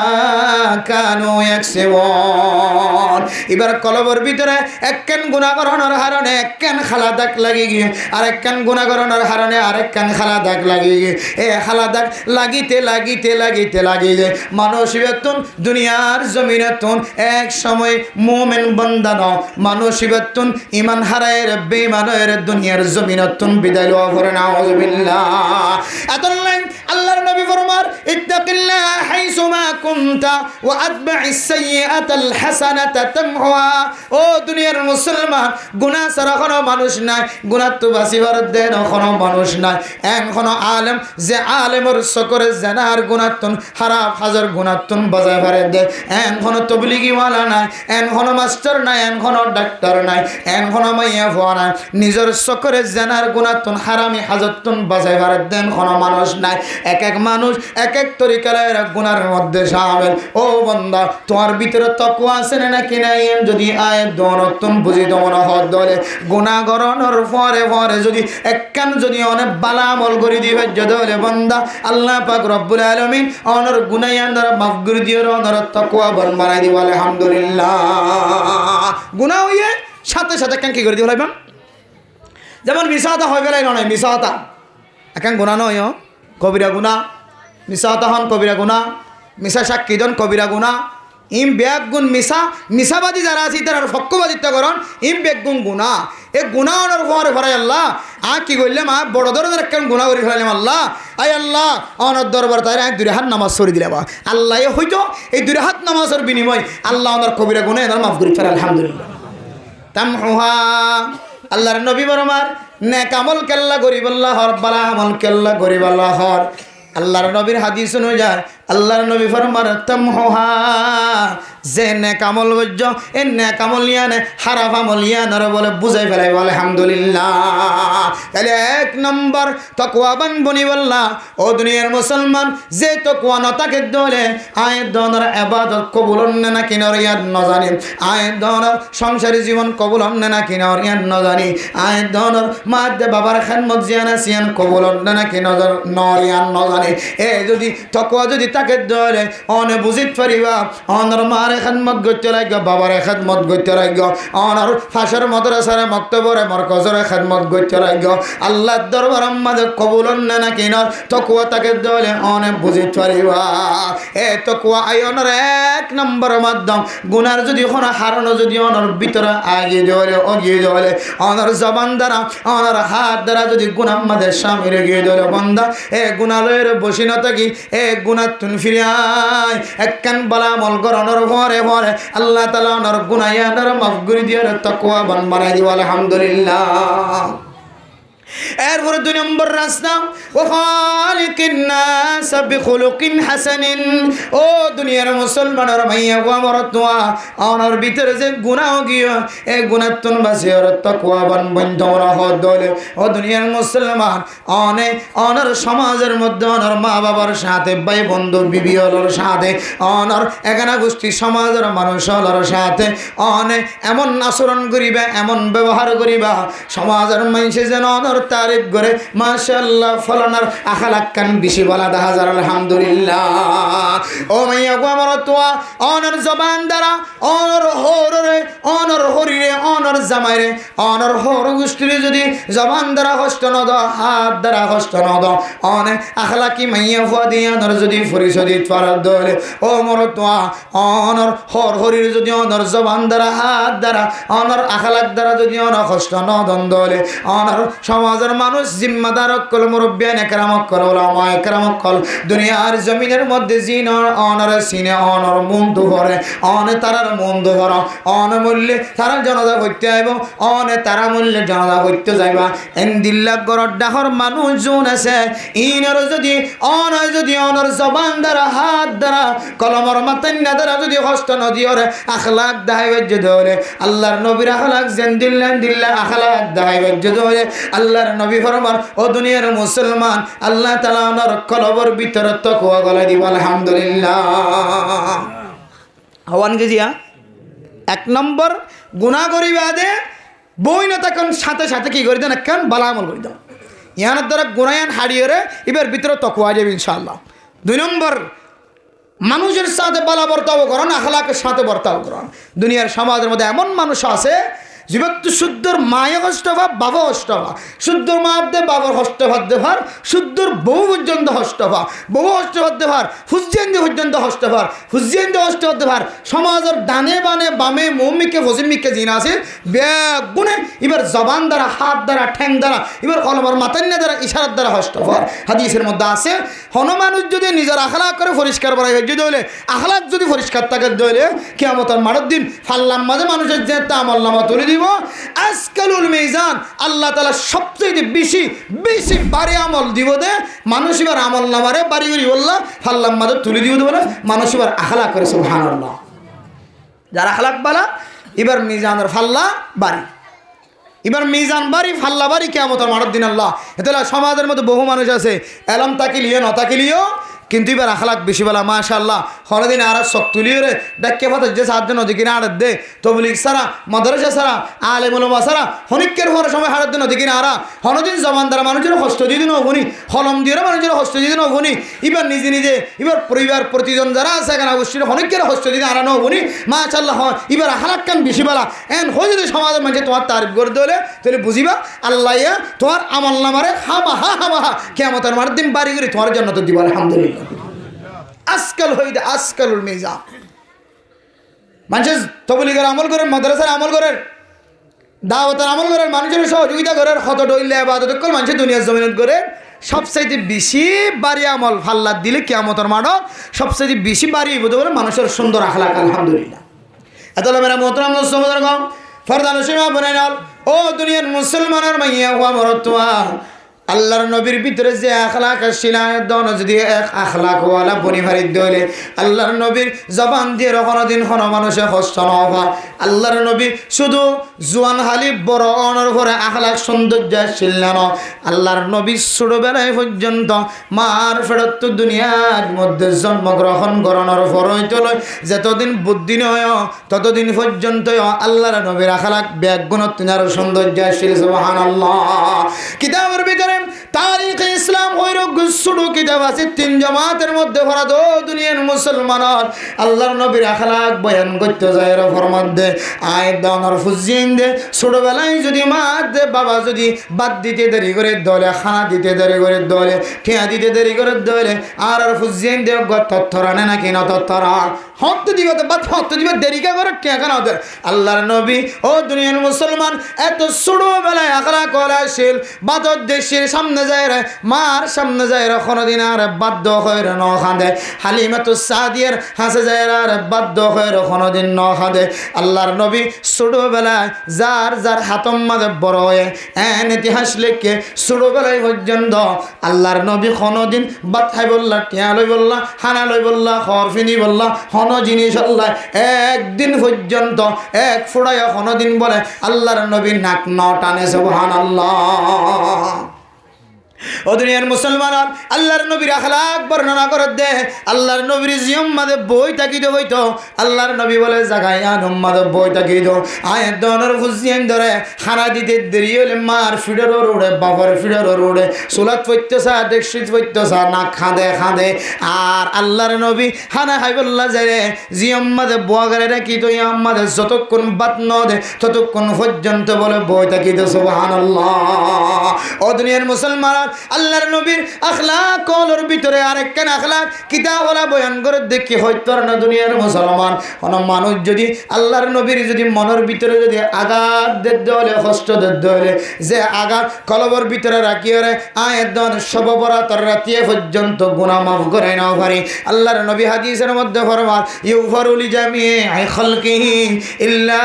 কানু ইয়াকসিবুন। এবার কলবের ভিতরে একখান গুনাহ করানোর কারণে একখান খালা দাগ লাগি গিয়ে আর একখান গুনাহ করানোর কারণে আরেকখান খালা দাগ লাগি গিয়ে এ খালা দাগ লাগিতে লাগিতে লাগিতে লাগিয়ে মানুষ বেতন দুনিয়ার জমিনতুন এক সময় মুমিন বান্দা ন মানুষ বেতন ঈমান হারায়ের বেঈমানের দুনিয়ার জমিনতুন বিদায় লওয়া করে নাউযুবিল্লাহ। আতাল্লাহ আল্লাহর নবী ফরমার ইত্তাকিল্লাহ হাইসুমা কুনতা ওয়া আতবা'ইস সাইয়্যাতাল হাসানাতা তামহুহা। ও দুনিয়ার মুসলমান গুনাহ ছাড়া কোনো মানুষ নাই, গুনাহ তো বাঁচিবার দেন কোনো মানুষ নাই। এখনো আলেম যে আলেমর করে জানার গুণাত্তন হারাপ হাজার গুণাত্তন বাজায় ভারে দে এখনো তবলিগিওয়ালা নাই, এখনো মাস্টার নাই, এখনো ডাক্তার নাই, এখনো মাইয়া ভুয়া নাই, নিজের সকরে জানার গুণাত্তন হারামি হাজারতন বাজায় ভারে দেন কোনো মানুষ নাই। এক এক মানুষ এক এক তরিকার গুনার মধ্যে শামিল। ও বান্দা তোমার ভিতরে তাকওয়া আছে নাকি নাই যদি আয়াত দনতন বুঝি দমন হদ দলে গুনাহ গরনের পরে পরে যদি একখান যদি অনেক বালা আমল করে দিবে যদি বান্দা আল্লাহ পাক রব্বুল আলামিন অনর গুনায়ান দ্বারা মাফ করে দিও অনর তাকওয়া বরণ বানাই দিব আলহামদুলিল্লাহ। গুনাহ হইয়ে সাথে সাথে কেন কি করে দিব লাইবাম যেমন মিসাতা হয়ে গেলাই নয় মিসাতা এখন গুনাহ নয় কবিরা গুনাহ মিসাতা হন কবিরা গুনাহ মিসা সাক্ষী দন কবিরা গুনাহ ইম ব্যাগ গুণ মিসাবাদী যারা আছে তারা ফক্কবাদিত্য করন ইম ব্যাগ গুণ গুণা এ গুণানোর পরে ফরাই আল্লাহ কি করলাম বড় ধরনের কেন গুণা করে ফেলাইলাম আল্লাহ আই আল্লাহ অনর দরবার তাই দুই হাত নামাজ সরি দিলাম আল্লাহ হয়তো এই দুই হাত নামাজের বিনিময় আল্লাহ ওনার কবিরা গুণে এনার মাফ করে ফেলে আলহামদুলিল্লাহ। তামহুহা আল্লাহর নবী বরমার নেক আমল কেল্লা গরিব আল্লাহর বালা আমল কেল্লা গরিব আল্লাহর। আল্লাহর নবীর হাদিস অনুযায়ী আল্লাহর নবী ফরমান তামহুহা যে নেক আমল বজ্জ এ নেক আমল ইয়ানে হারাফ আমল ইয়ানার বলে বুঝাই ফেলাই বলে আলহামদুলিল্লাহ। তাহলে এক নম্বর তাকওয়াবান বনি বললা ও দুনিয়ার মুসলমান যে তাকওয়া না তাকে দলে আয় দনর ইবাদত কবুল হন না কিনার ইয়াদ ন জানি, আয় দনর সংসারী জীবন কবুল হন না কিনার ইয়াদ ন জানি, আয় দনর মাদে বাবার খেদমত জিয়ানা সিয়ান কবুল হন না কিনার ইয়াদ ন জানি। এ যদি তাকওয়া যদি তাকে দলে অনে বুঝিত পারিবা অনর মারে খেদমত করতে লাগবে, বাবারে খেদমত করতে লাগবে, অনর ফাঁসের মাদ্রাসারে মক্তবরে মরকজরে খেদমত করতে লাগবে, আল্লাহর দরবার আমাদের কবুল না কিনার তাকওয়া তাকে দলে অনে বুঝিত পারিবা। এ তাকওয়া আয়নের এক নম্বর মাধ্যম গুনার যদি কোনো হারানো যদি অনর ভিতরে আগিয়ে দেওয়ালে অগিয়ে দেওয়ালে অনর জবান দ্বারা অনর হাত দ্বারা যদি গুনার মাদের সামনে গিয়ে দেওয়ালে বন্ধা এ গুণালয়ের বসি না থাকি এ গুণার তুন ফিরিয়ায় একখান বালা আমল করানোর পরে পরে আল্লাহ তাআলা ওনার গুনায়ানের মাফ করে দিয়ে তাকওয়া বানাই দিব আলহামদুলিল্লাহ। এরপরে দুই নম্বর রাস্তা ও খালিকিন নাস বিখুলুকিন হাসানিন। ও দুনিয়ার মুসলমানের মাইয়া গো আমার তোয়া ওনার ভিতরে যে গুনাহ গিয়ে এই গুনাহ তুন বাসির তাকওয়া বন্ধ রাখত দলে। ও দুনিয়ার মুসলমান অনার সমাজের মধ্যে অনার মা বাবার সাথে ভাই বন্ধু বিবিওর সাথে অনার এখানে গোষ্ঠী সমাজের মানুষের সাথে এমন আচরণ করিবা এমন ব্যবহার করিবা সমাজের মানুষে যেন অনার তারিফ করে মাশাআল্লাহ ফলানার আখলাক কান বেশি বলা দেখা যায় আলহামদুলিল্লাহ ও মাইয়া গো আমার তোয়া অনর জবান দ্বারা অনর হরে অনর হরিরে অনর জামাইরে অনর হর গোষ্ঠীরে যদি জবান দ্বারা কষ্ট ন দাও হাত দ্বারা কষ্ট ন দাও অনে আখলাকি মাইয়া ফুয়া দিয়ে অনর যদি পরিশোধিত ফারাদ দলে ও মর তোয়া অনর হর হরির যদি অনর জবান দ্বারা হাত দ্বারা অনর আখলাক দ্বারা যদি অনর কষ্ট ন দলে অনর সমাজের মানুষ জিম্মাদার কল মুরব্বিয়ান একরামক কল ওলামা একরামক কল দুনিয়ার জমিনের মধ্যে জিন অনর সিনে অনর মুন্ডু ভরে অনে তারার মুন্ডু ভর অন মূল্যে তারা জনতা করতে আইব অনে তারা মূল্যে জনতা করতে যাইবা এন্দিল্লা গরর ডাহর মানুষ জোন আছে ইনর যদি অনর জবান দ্বারা হাত দ্বারা কলমর মাতান্না দ্বারা যদি কষ্ট নদিওরে আখলাক দাহাইবাজ্য ধরে আল্লাহর নবীর আখলাক দিল্লা আখলাক দাহাইবাজ্য ধরে আল্লাহর নবী ফরমান ও দুনিয়ার মুসলমান আল্লাহ তাআলা ওনার কলবর ভিতরে তাকওয়া গলায় দিব আলহামদুলিল্লাহ হওয়ান গেজিয়া এক নম্বর গুনাহ করিবা দে বই না তখন সাথে সাথে কি করি দেন কেন বালা আমল করি দাও ইয়ানোর দ্বারা গুনায়ান হারিয়ে এবার ভিতরে তাকওয়া যাবে ইনশাআল্লাহ দুই নম্বর মানুষের সাথে বালা বর্তাও করেন আখলাকের সাথে বর্তাও করেন দুনিয়ার সমাজের মধ্যে এমন মানুষ আছে জীবত্ব শুদ্ধর মায়ে হস্তভাব বাবা হস্তভাব শুদ্ধর মার দে বাবার হস্তভাব দেভার শুদ্ধর বহু পর্যন্ত হস্তভাব বহু হস্তভাব দেভার হুজ্জেন্দি পর্যন্ত হস্তভাব হুজ্জেন্দি হস্তভাব দেভার সমাজের ডানে বানে বামে মৌমিকে ফজিমিকে জিনা আছে বেগুনে এবার জবান দ্বারা হাত দ্বারা ঠ্যাং দ্বারা এবার কলমার মাতান্না দ্বারা ইশারার দ্বারা হস্তভাব হাদিসের মধ্যে আছে হনুমানুষ যদি নিজের আখলাক করে পরিষ্কার করা হয় যদি হলে আখলাক যদি পরিষ্কার থাকে দইলে কিয়ামতের মাঠের দিন ফাল্লার মাঝে মানুষের যে আমলনামা তুলে দিব আজকালুল মিজান আল্লাহ তাআলা সবচেয়ে বেশি বেশি বাড়ি আমল দিব দে মানুষ এবার আমল নামারে বাড়ি করি বললা ফাল্লার মাঝে তুলে দিব দেবো না মানুষ এবার আখলাক করে সুবহানাল্লাহ যার আখলাক বালা এবার মিজানের ফাল্লা বাড়ি এবার মিজান বাড়ি ফাল্লা বাড়ি কিয়ামতের মাঠের দিন আল্লাহ এতলা সমাজের মধ্যে বহু মানুষ আছে এলম তাকিলিও নতাকিলিও কিন্তু এবার আখলাক বেশি বলা মাশাআল্লাহ হরদিন আর সব তুলিয়ে রে ডাক্কে ফাতে যে সাতজন ওদিকে না আড়ত দে তবলিগ সারা মাদ্রাসা সারা আলেম উলামা সারা হনিকের হওয়ার সময় হাড়ত দিন ওদিকে না আরা হনদিন জবান দ্বারা মানুষের কষ্ট দিয়ে দিন অভনি হলম দিয়ে মানুষের কষ্ট দিয়ে দিন অভনি এবার নিজে নিজে এবার পরিবার প্রতিজন যারা আছে এখানে অবশ্যই হনিকের কষ্ট দিয়ে আরানো অভনি মাশাআল্লাহ এবার আখলাক কান বেশি বলা এন হয়ে যদি সমাজের মাঝে তোমার তারিফ করে দিলে তাহলে বুঝিবা আল্লাহ তোমার আমল নামারে হামাহা কিয়ামতের মাঠের দিন বাড়ি করে তোমার জন্য তো দিব আলহামদুলিল্লাহ আজকাল হইতে আজকালুল মিজান মানুষের তবলিগের আমল করেন মাদ্রাসার আমল করেন দাওয়াতের আমল করেন মানুষের সহযোগিতা করেন হত ডইলে ইবাদত করেন মানুষের দুনিয়ার জমিনত করে সবচাইতে বেশি বাড়ি আমল ফাল্লাত দিলে কিয়ামতের মাঠত সবচাইতে বেশি বাড়ি বোধ করে মানুষের সুন্দর আখলাক আলহামদুলিল্লাহ এতলা মেরা মোহতরাম নসমাদার গাম ফরদান সীমা বনে নাল ও দুনিয়ার মুসলমানের মাইয়া হুয়া মরতুয়া আল্লাহর নবীর ভিতরে যে আখলাক ছিল দন যদি এক আখলাকওয়ালা বনিভারিত দইলে আল্লাহর নবীর জবান দিয়ে কোনোদিন কোনো মানুষে কষ্ট নবা আল্লাহর নবী শুধু জোয়ান হালি বড় অনর ভরে আখলাক সৌন্দর্য ছিল না আল্লাহর নবী ছোটবেলায় পর্যন্ত মার ফেরত দুনিয়ার মধ্যে জন্মগ্রহণ করানোর পরইত লয় যতদিন বুদ্ধি নয় ততদিন পর্যন্ত আল্লাহর নবীর আখলাক ব্যাগুণ তিনার সৌন্দর্য ছিল সুবহানাল্লাহ কিতাবের ভিতরে তারিখ ইসলাম হইরক ছোট কিতাব আছে তিন জামাতের মধ্যে ভরা দো দুনিয়ার মুসলমান আল্লাহর নবীর আখলাক বয়ান করতে যায় ফরমান দে আয় দানার ফুজিন দে ছোটবেলায় যদি মা দে বাবা যদি বাদ দিতে দেরি করে দলে খানা দিতে দেরি করে দলে ঠিয়া দিতে দেরি করে দলে আর ফুজিন দে তথ্যরানে নাকি না তথ্যরা হত দিবে তো বাদ হত দিবে দেরিকা করে কেন ওদের আল্লাহর নবী ও দুনিয়ার মুসলমান এত ছোটবেলায় আখলাক কলাশীল বাদর দেশের সামনে যায় রে মার সামনে যায় রে কোনোদিন আর বাধ্য হয়ে রে ন খাঁদে হালিমাতুস সাদিয়ার হাসে যায় আর বাধ্য হয়ে রে কোনোদিন ন খাঁদে আল্লাহর নবী ছোটবেলায় যার যার হাতম মাঝে বড় হয়ে এন ইতিহাস লেখে ছোটবেলায় পর্যন্ত আল্লাহর নবী কোনোদিন বাদ খাই বললা টিয়া লই বললা হানা লই বললা খরফিনি বললা হন জিনিস আল্লাহ একদিন পর্যন্ত এক ফোড়ায় কোনোদিন বলে আল্লাহর নবী নাক ন টানে সুবহানাল্লাহ ও দুনিয়ার মুসলমান আল্লাহর নবীর আখলাক বর্ণনা করে দে আল্লাহর নবীর জিম্মাদে বই তাকিদ হইতো আল্লাহর নবী বলে জাগায় উম্মাদ বই তাকিদ আয় দনের ফুজিয়েন ধরে খানা দিতে দেরি হলে মার ফিডার রোডে বাবার ফিডার রোডে সোলাত পড়তেছা দেখশিত পড়তেছা না খাঁদে খাঁদে আর আল্লাহর নবী খানা খাইবল্লা যায় রে জিম্মাদে বোয়াগারে রাখি তো ইয়াম্মাদে যতক্ষণ বাত ন দে ততক্ষণ পর্যন্ত বলে বই তাকিদ সুবহানাল্লাহ ও দুনিয়ার মুসলমান আল্লাহর নবীর আখলাক কলর ভিতরে আরেকখান আখলাক কিতাবওয়ালা বয়ান করে দেখি হয়তো না দুনিয়ার মুসলমান কোন মানুষ যদি আল্লাহর নবীর যদি মনের ভিতরে যদি আঘাত দিতে হলে কষ্ট দিতে হলে যে আঘাত কলবর ভিতরে রাখিয়ে রে আয়দন সব বরাতর রাতে পর্যন্ত গুনাহ মাফ করে নাও পারি আল্লাহর নবী হাদিসের মধ্যে ফরমান ইউফারুল জামিয়ে খালকিহি ইল্লা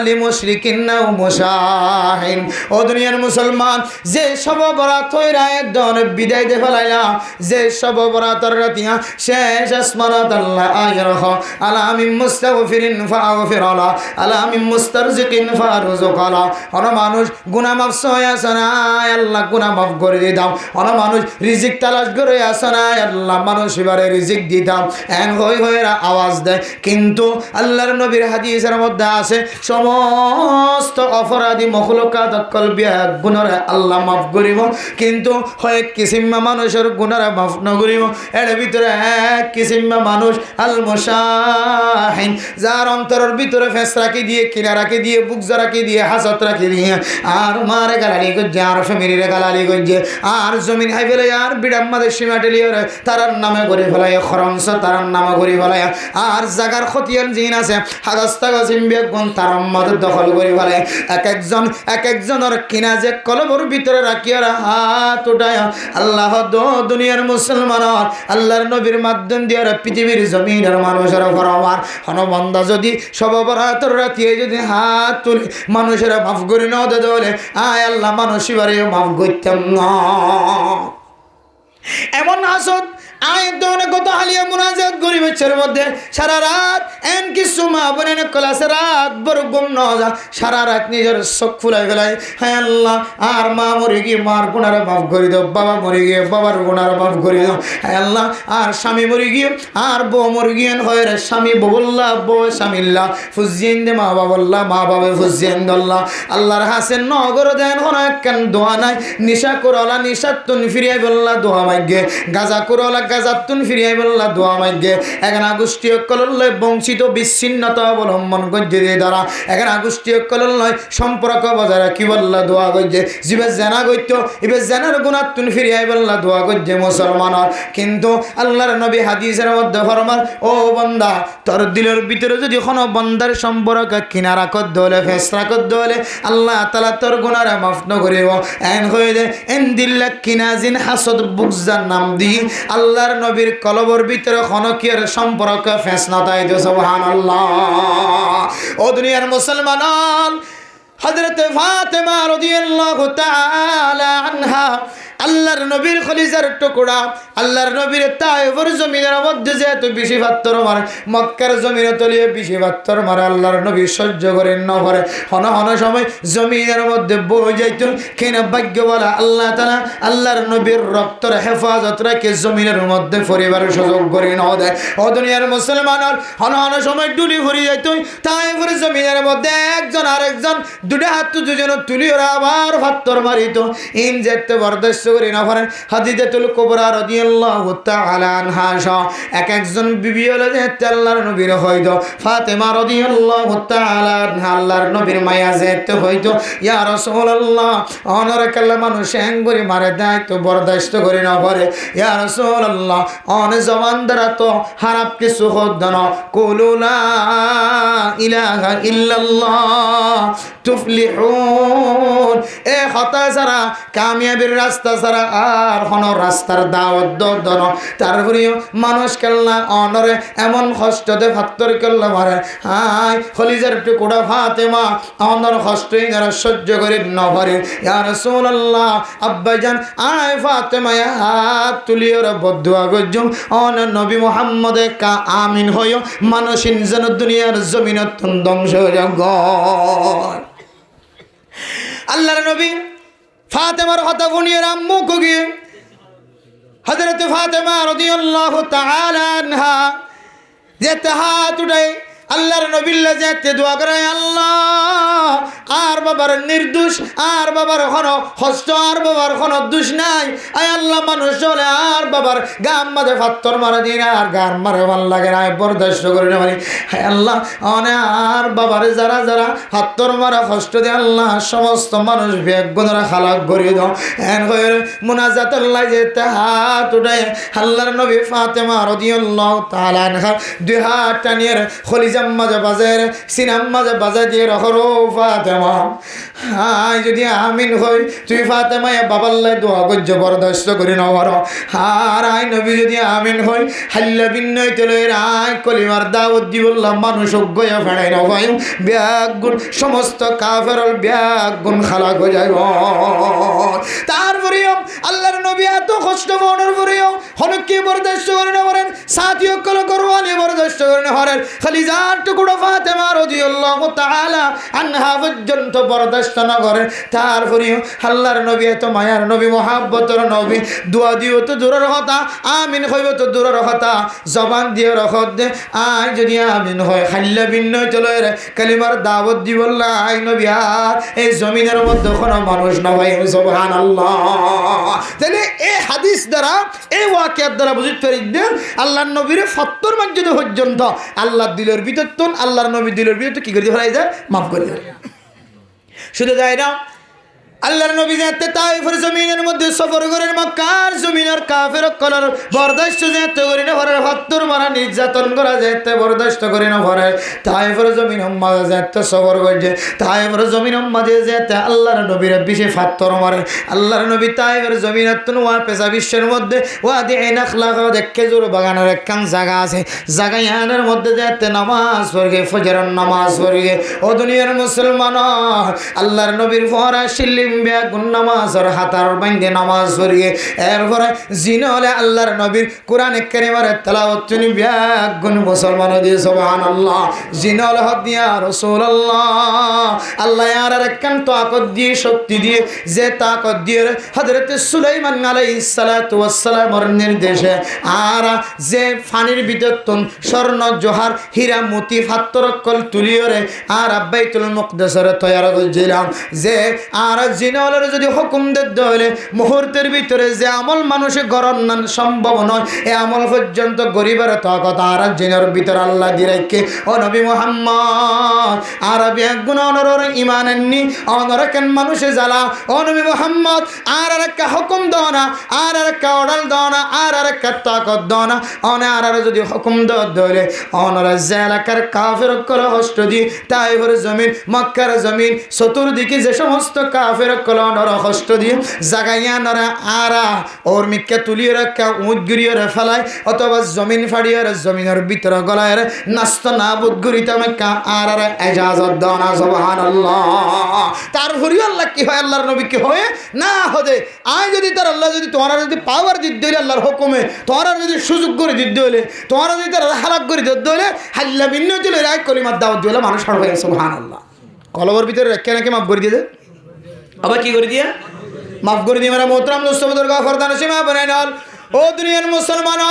লিমুশরিকিন আও মুশাহিন ও দুনিয়ার মুসলমান যে সব বরাত হইরা একদম বিদায় দে ফেলাইলা যে সব বরাতর রাতিয়া শেষ আসমানাত আল্লাহ আয়রহ আলামি মুস্তাগফিরিন ফাগফিরালা আলামি মুস্তারজিকিন ফারজুকালা অন মানুষ গুনাহ মাফ সয় আসনা আল্লাহ গুনাহ মাফ করে দিতাম অন মানুষ রিজিক তালাশ করে আসনা আল্লাহ মানুষ এবারে রিজিক দিতাম এন হইরা আওয়াজ দেয় কিন্তু আল্লাহর নবীর হাদিসের মধ্যে আছে সমস্ত অপরাধী মখলুকাত কলবিয়া গুনাহ আল্লাহ মাফ করিব কিন্তু হয় কিসিমা মানুষের গুনাহ মাফ না করিব এর ভিতরে এক কিসিমা মানুষ আল মুশাহিন যার অন্তরের ভিতরে ফেস রাখি দিয়ে কিনা রাখি দিয়ে বুকজা রাখি দিয়ে হাসত রাখি দিয়ে আর মারে গালালি করছে আর ফ্যামিলিরে গালালি করছে আর জমিন হাই ফেলে আর বিড়াম্মাদের সীমা টেলিয়ে তার নামে করে ফেলায় খরংস তার নামে করে ফেলায় আর জাগার খতিয়ান জিন আছে হাগাস্তা গাছিম্বিয়া গুণ তার মধ্যে দখল করে ফেলায় এক একজনের কিনা যে কলবর ভিতরে রাখি আর হাত উঠায় আল্লাহ দুনিয়ার মুসলমান আল্লাহর নবীর মাধ্যম দিয়ে পৃথিবীর জমিনের মানুষের ফরমান হনবন্দা যদি সব বরাতর রাতিয়ে যদি হাত তুলে মানুষেরা মাফ করে না দলে আয় আল্লাহ মানুষ এবারেও মাফ করতাম না এমন হাসত আয়তনে কত হালিয়া মুনাজাত গরিবের মধ্যে সারা রাত এন কিছু মা বোনের ক্লাসে রাত বড় ঘুম না যা সারা রাত নিজের চোখ ফুলাই ফেলায় হ্যাঁ আল্লাহ আর মা মরে গিয়ে মার গুনার মাফ করে দাও বাবা মরে গিয়ে বাবার গুনার মাফ করে দাও হ্যাঁ আল্লাহ আর স্বামী মরে গিয়ে আর বউ মরে গিয়ে হয় রে স্বামী বউল্লাহ বউ স্বামীল্লাহ ফুজিয়েন দে মা বাবাল্লাহ মা বাবা ফুজিয়েন দল্লাহ আল্লাহর হাসেন নগর দেন হন একখান দোয়া নাই নিশা করলা নিশা তুন ফিরিয়ে বললা দোয়া মাইগে গাজা করলা গাজাতুন ফিরিয়ে বললা দোয়া মাইগে এখন আগোষ্ঠী কলল্লে বংশিত বিচ্ছিন্নতা অবলম্বন করছে দ্বারা এখন আগোষ্ঠী কলল্লয় সম্পর্ক বজায় রাখি বললা দোয়া করছে জিবে জানা করতো এবে জানার গুণাতুন ফিরিয়ে বললা দোয়া করছে মুসলমানের কিন্তু আল্লাহর নবী হাদিসের মধ্যে ফরমান ও বান্দা তোর দিলের ভিতরে যদি কোনো বান্দার সম্পর্ক কিনারা করতে হলে ফেসরা করতে হলে আল্লাহ তাআলা তোর গুনাহ মাফ ন করিব এন হয়ে দে এন দিল্লা কিনাজিন হাসদ বুকজার নাম দি আল্লাহর নবীর কলবর ভিতরে খনকিয়ার সম্পর্ক ফেসনা তাই দে সুবহানাল্লাহ ও দুনিয়ার মুসলমান হযরত ফাতেমা রাদিয়াল্লাহু তাআলা আনহা আল্লাহর নবীর খলিজার টুকরা আল্লাহর নবীর তায়েফের জমিনের মধ্যে যেহেতু বেশি পাত্তর মারে মক্কার জমিনে তলিয়ে বেশি পাত্তর মারে আল্লাহর নবী সহ্য করেন না করে হন সময় জমিনের মধ্যে বই যাইত কেনা ভাগ্য বলা আল্লাহ তাআলা আল্লাহর নবীর রক্তের হেফাজত রেখে জমিনের মধ্যে পরিবারের সুযোগ করে না দেয় ও দুনিয়ার মুসলমানের হন সময় ডুলি ভরে যাইত তায়েফের জমিনের মধ্যে একজন আরেকজন দুটো হাত দুজন তুলি ওরা আবার পাত্তর মারিত ইন যেতে বরদাস্ত করে না পারেন হাদিজাতুল কুবরা রাদিয়াল্লাহু তাআলা আনহা এক একজন বিবি হলো যে আল্লাহর নবীর হয়তো ফাতেমা রাদিয়াল্লাহু তাআলা আনহা আল্লাহর নবীর মায়া যেতে হয়তো ইয়া রাসূলুল্লাহ অনর কাল্লা মানুষ এঙ্গরি মারে দেয় তো বরদাস্ত করে না পারে ইয়া রাসূলুল্লাহ অন জবান দ্বারা তো খারাপ কিছু হদ না কুলু লা ইলাহা ইল্লাল্লাহ তুফলিহুন এ হতা যারা কামিয়াবির রাস্তা ছাড়া আর কোন রাস্তার দাওয়াত দন তারপরেও মানুষ কেল্লা অনরে এমন কষ্টতে ফাত্তর কেল্লা মারে হাই খলিজার টুকরা ফাতেমা অনর কষ্টই যারা সহ্য করে না পারে ইয়া রাসূলুল্লাহ আব্বাজান আয় ফাতেমা হাত তুলিয়ে ওরা বদুয়া গজুম অন নবী মুহাম্মদে কা আমিন হইও মানুষিন যেন দুনিয়ার জমিনত ধ্বংস হয়ে যায় আল্লাহর নবী ফাতেমার কথা শুনিয়ে আম্মু কগিয়ে হযরত ফাতেমা রাদিয়াল্লাহু তাআলা আনহা যেতে হাত উঠায় আল্লাহর নবীল্লা যেতে দোয়া করে, আল্লাহ আর বাবার নির্দোষ, আর বাবার কোনো হস্ত, আর বাবার কোনো দোষ নাই। আয় আল্লাহ মানুষ চলে আর বাবার গাম মাঝে পাত্তর মারা দিই না, আর গান মারে ভাল লাগে না, বরদাস্ত করে না পারি। হ্যাঁ আল্লাহ অনে আর বাবার যারা যারা হাত্তর মারা কষ্ট দিয়ে আল্লাহ সমস্ত মানুষ বেগুনরা খালাক করিয়ে দাও। এন হয়ে মুনাজাত আল্লাহ যেতে হাত উঠায় আল্লাহর নবী ফাতেমা রাদিয়াল্লাহু তাআলা আনহা দুই হাত টানিয়ে খলিজা মাঝে বাজার সিনাম মাঝে বাজার দিয়ে রহরো ফাতেমা, হাই যদি আমিন হই তুই ফাতেমা বাবাল্লাই দোয়া করছো বরদাস্ত করি নবর। আর আই নবী যদি আমিন হই হাল্লা বিনয় তেলে আয় কলিমার দাওয়াত দি বললাম মানুষ অজ্ঞয়া ফেড়াই না ভাই ব্যাগুন সমস্ত কাফেরল ব্যাগুন খালাক হয়ে যায়। তারপরেও আল্লাহর নবী এত কষ্ট পাওয়ার পরেও হনকে বরদাস্ত করে না পারেন, সাথীয় কল করওয়ানি বরদাস্ত করে না পারেন, খালি যার টুকরো ফাতেমা রাদিয়াল্লাহু তাআলা আনহা পর্যন্ত বরদাস্ত না করেন। তারপরেও আল্লাহর নবী এত মায়ার নবী, মহাব্বতের নবী, দোয়া দিও তো দূরের কথা, আমিন হইব তো দূরের কথা, জবান দিয়ে রখত দে আয় যদি আমিন হয় খাল্লা বিনয় চলে কালিমার দাওয়াত দি বললা আই নবী আর এই জমিনের মধ্যে কোনো মানুষ না ভাই। সুবহানাল্লাহ। তাহলে এই হাদিস দ্বারা এই ওয়াকিয়াত দ্বারা বুঝতে পারি যে আল্লাহর নবীর 70 মসজিদ পর্যন্ত আল্লাহর দিলের ভিতর আল্লাহর নবী দিলের ভিতর কি করে ফেলাই যায়, মাফ করে দেয়। শুধু যায় না, আল্লাহর নবী যাতে তাইফের জমিনের মধ্যে সফর করেন, মক্কার জমিনের কাফের কলার বরদাস্ত যেতে করি না ভরে, 70 মারা নির্যাতন করা যেতে বরদাস্ত করি না ভরে, তাইফের জমিন মাঝে যেতে সফর করছে, তাইফের জমিন মাঝে যেতে আল্লাহর নবীর বিশে 70 মারে। আল্লাহর নবী তাইফের জমিনের ওয়া পেশা বিশ্বের মধ্যে ওয়া দিয়ে নাখলা খেজুর বাগানের একখান জায়গা আছে, জায়গায়ানের মধ্যে যেতে নামাজ পড়ে, ফজরের নামাজ পড়ে। ও দুনিয়ার মুসলমান, আল্লাহর নবীর ফরা শিল্লি বেগুন নামাজের হাতার বাইন্দে নামাজ পড়িয়ে এরপরে জিনা হলে আল্লাহর নবীর কোরআনে কারিমের তেলাওয়াত শুনি বেগুন মুসলমান দিয়ে সুবহানাল্লাহ। জিনা হলে হদ দিয়া রাসূলুল্লাহ আল্লাহ আর একখান তাকত দিয়ে শক্তি দিয়ে যে তাকত দিয়ে হযরত সুলাইমান আলাইহিস সালাতু ওয়াস সালামের নির্দেশে আর যে ফানির ভিতর স্বর্ণ জোহার হীরা মতি পাথর কল তুলিয়রে আর বাইতুল মুকদ্দাসের তৈয়ার করেছিলাম, যে আর জিনাওয়ালার যদি হুকুম দিতে হলে মুহূর্তের ভিতরে যে আমল মানুষে গরম নান সম্ভব নয়, এ আমল পর্যন্ত গরিবের তাকত আর জিনের ভিতরে আল্লাহ দিয়ে রাখে। ও নবী মুহাম্মদ আর বেগুন অনর ইমান এননি অনর কেন মানুষে জ্বালা। ও নবী মুহাম্মদ আর একটা হুকুম দাও না, আর একটা অর্ডার দাও না, আর একটা তাকত দাও না, আর যদি হুকুম দিতে হলে অনরা যে এলাকার কাফের কল হস্ত দি তাইফের জমিন মক্কার জমিন চতুর্দিকে যে সমস্ত কাফের কলনর হস্ত দিয়ে জাগাইয়া নরা আরা ওর মিক্কা তুলিয়ে রাখা উঁট গিরিয়ে ফেলায় অথবা জমিন ফাড়িয়ে জমিনের ভিতরে গলায় নাস্ত না বুধ গিরিতে মেক্কা আর এজাজত দাও না। সুবহানাল্লাহ। তারপরে আল্লাহ কি হয়, আল্লাহর নবী কি হয় না হদে আয় যদি তার আল্লাহ যদি তোমার যদি পাওয়ার দিতে হইলে আল্লাহর হুকুমে তোমার যদি সুযোগ করে দিতে হইলে তোমার যদি তার হালাক করে দিতে হইলে হাল্লা ভিন্ন চলে রায় কলিমার দাওয়াত দিলে মানুষ সরবে। সুবহানাল্লাহ। কলবর ভিতরে রেখে নাকি মাফ করে দিয়ে আবার কি করে দিয়ে মাফ করে দিয়ে মেরা মোহতরাম দোস্তবুদুর গফরদান সীমা বানাই নল। ও দুনিয়ার মুসলমান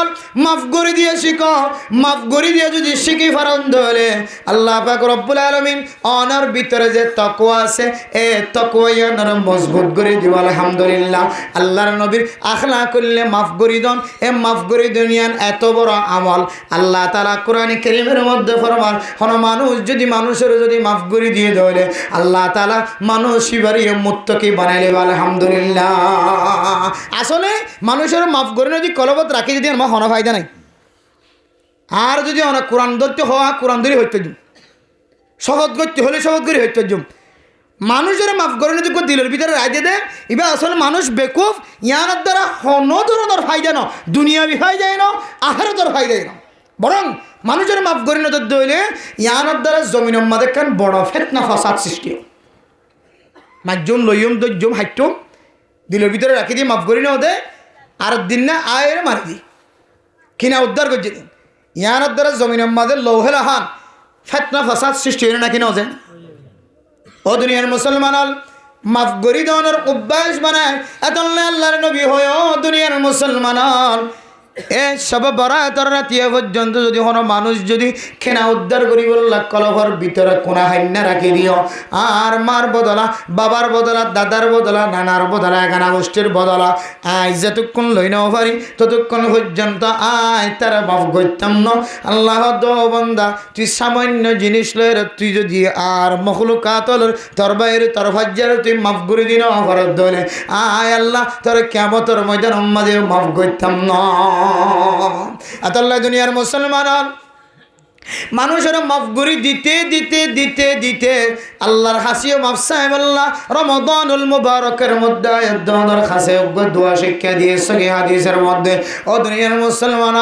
মাফ করে দিয়ে শিখো, মাফ করে দিয়ে যদি শিখি ফারন ধরে আল্লাহ পাক রব্বুল আলামিন অনার ভিতরে যে তাকওয়া আছে এ তাকওয়া ইয়ানার মজবুত করে দিব। আলহামদুলিল্লাহ। আল্লাহর নবীর আখলা করলে মাফ করে দেন, এ মাফ করে দুনিয়ান এত বড় আমল আল্লাহ তাআলা কোরআনে কারীমের মধ্যে ফরমান, কোন মানুষ যদি মানুষের যদি মাফ করে দিয়ে দেয় আল্লাহ তাআলা মানুষই বাড়িয়ে মুত্তাকি বানাইলে। আলহামদুলিল্লাহ। আসলে মানুষের মাফ যদি কলবত রাখি যদি আমার হন ফায়দা নাই, আর যদি অনেক কোরআন ধরতে হওয়া কোরআন ধরে হইতে শপথ করতে হলে শপথ করে হইতে মানুষের মাফ করে যদি দিলের ভিতরে রায় দিয়ে দেয় এবার আসলে মানুষ বেকুফ। ইয়ার দ্বারা হন ধরনের ফায়দা ন, দুনিয়াবি ফায়দাই ন, আখিরাতের ফায়দাই ন, বরং মানুষের মাফ করে নজর দইলে ইয়ার দ্বারা জমিনের মাঝে কান বড় ফেতনা ফাসাদ সৃষ্টি মাজ্জুম লইম দজ্জুম হাইটুম দিলের ভিতরে রাখি দিয়ে মাফ করি না ওদের আর দিন না আয়ের মারি দি কিনা উদ্ধার করছে দিন ইয়ার দ্বারা জমিনের মাঝে লৌহেল হান ফেতনা ফাসাদ সৃষ্টি হয়ে না কিনা ওদের। ও দুনিয়ার মুসলমান মাফ করি দেওয়ানোর অভ্যাস বানায় এতলে আল্লাহর নবী হয়েও দুনিয়ার মুসলমান এ সব বরাতর রাতিয়া পর্যন্ত যদি কোনো মানুষ যদি খেনা উদ্ধার করি বললা কলহর ভিতরে কোনা হাইন্না রাখি দিও আর মার বদলা বাবার বদলা দাদার বদলা নানার বদলা এখানা গোষ্ঠীর বদলা আয় যতক্ষণ লই নাও পারি ততক্ষণ পর্যন্ত আয় তারা মাফ করতাম না আল্লাহ দো বন্দা তুই সামান্য জিনিস লয়ের তুই যদি আর মখলুকাতল তোর বাইরে তোর ভাজ্যার তুই মাফ করে দিন অপরাধ ধরে আয় আল্লাহ তোর কিয়ামতের ময়দান মাঝে মাফ করতাম না আতাল্লাহ দুনিয়ার মুসলমান মানুষের মাফ করি দিতে দিতে দিতে দিতে আল্লাহর হাসিও মাফ সাহেব আল্লাহ রমাদানুল মুবারকের মধ্যে আয়াতের কাছে দোয়া শিক্ষা দিয়েছে কি হাদিসের মধ্যে ও দুনিয়ার মুসলমান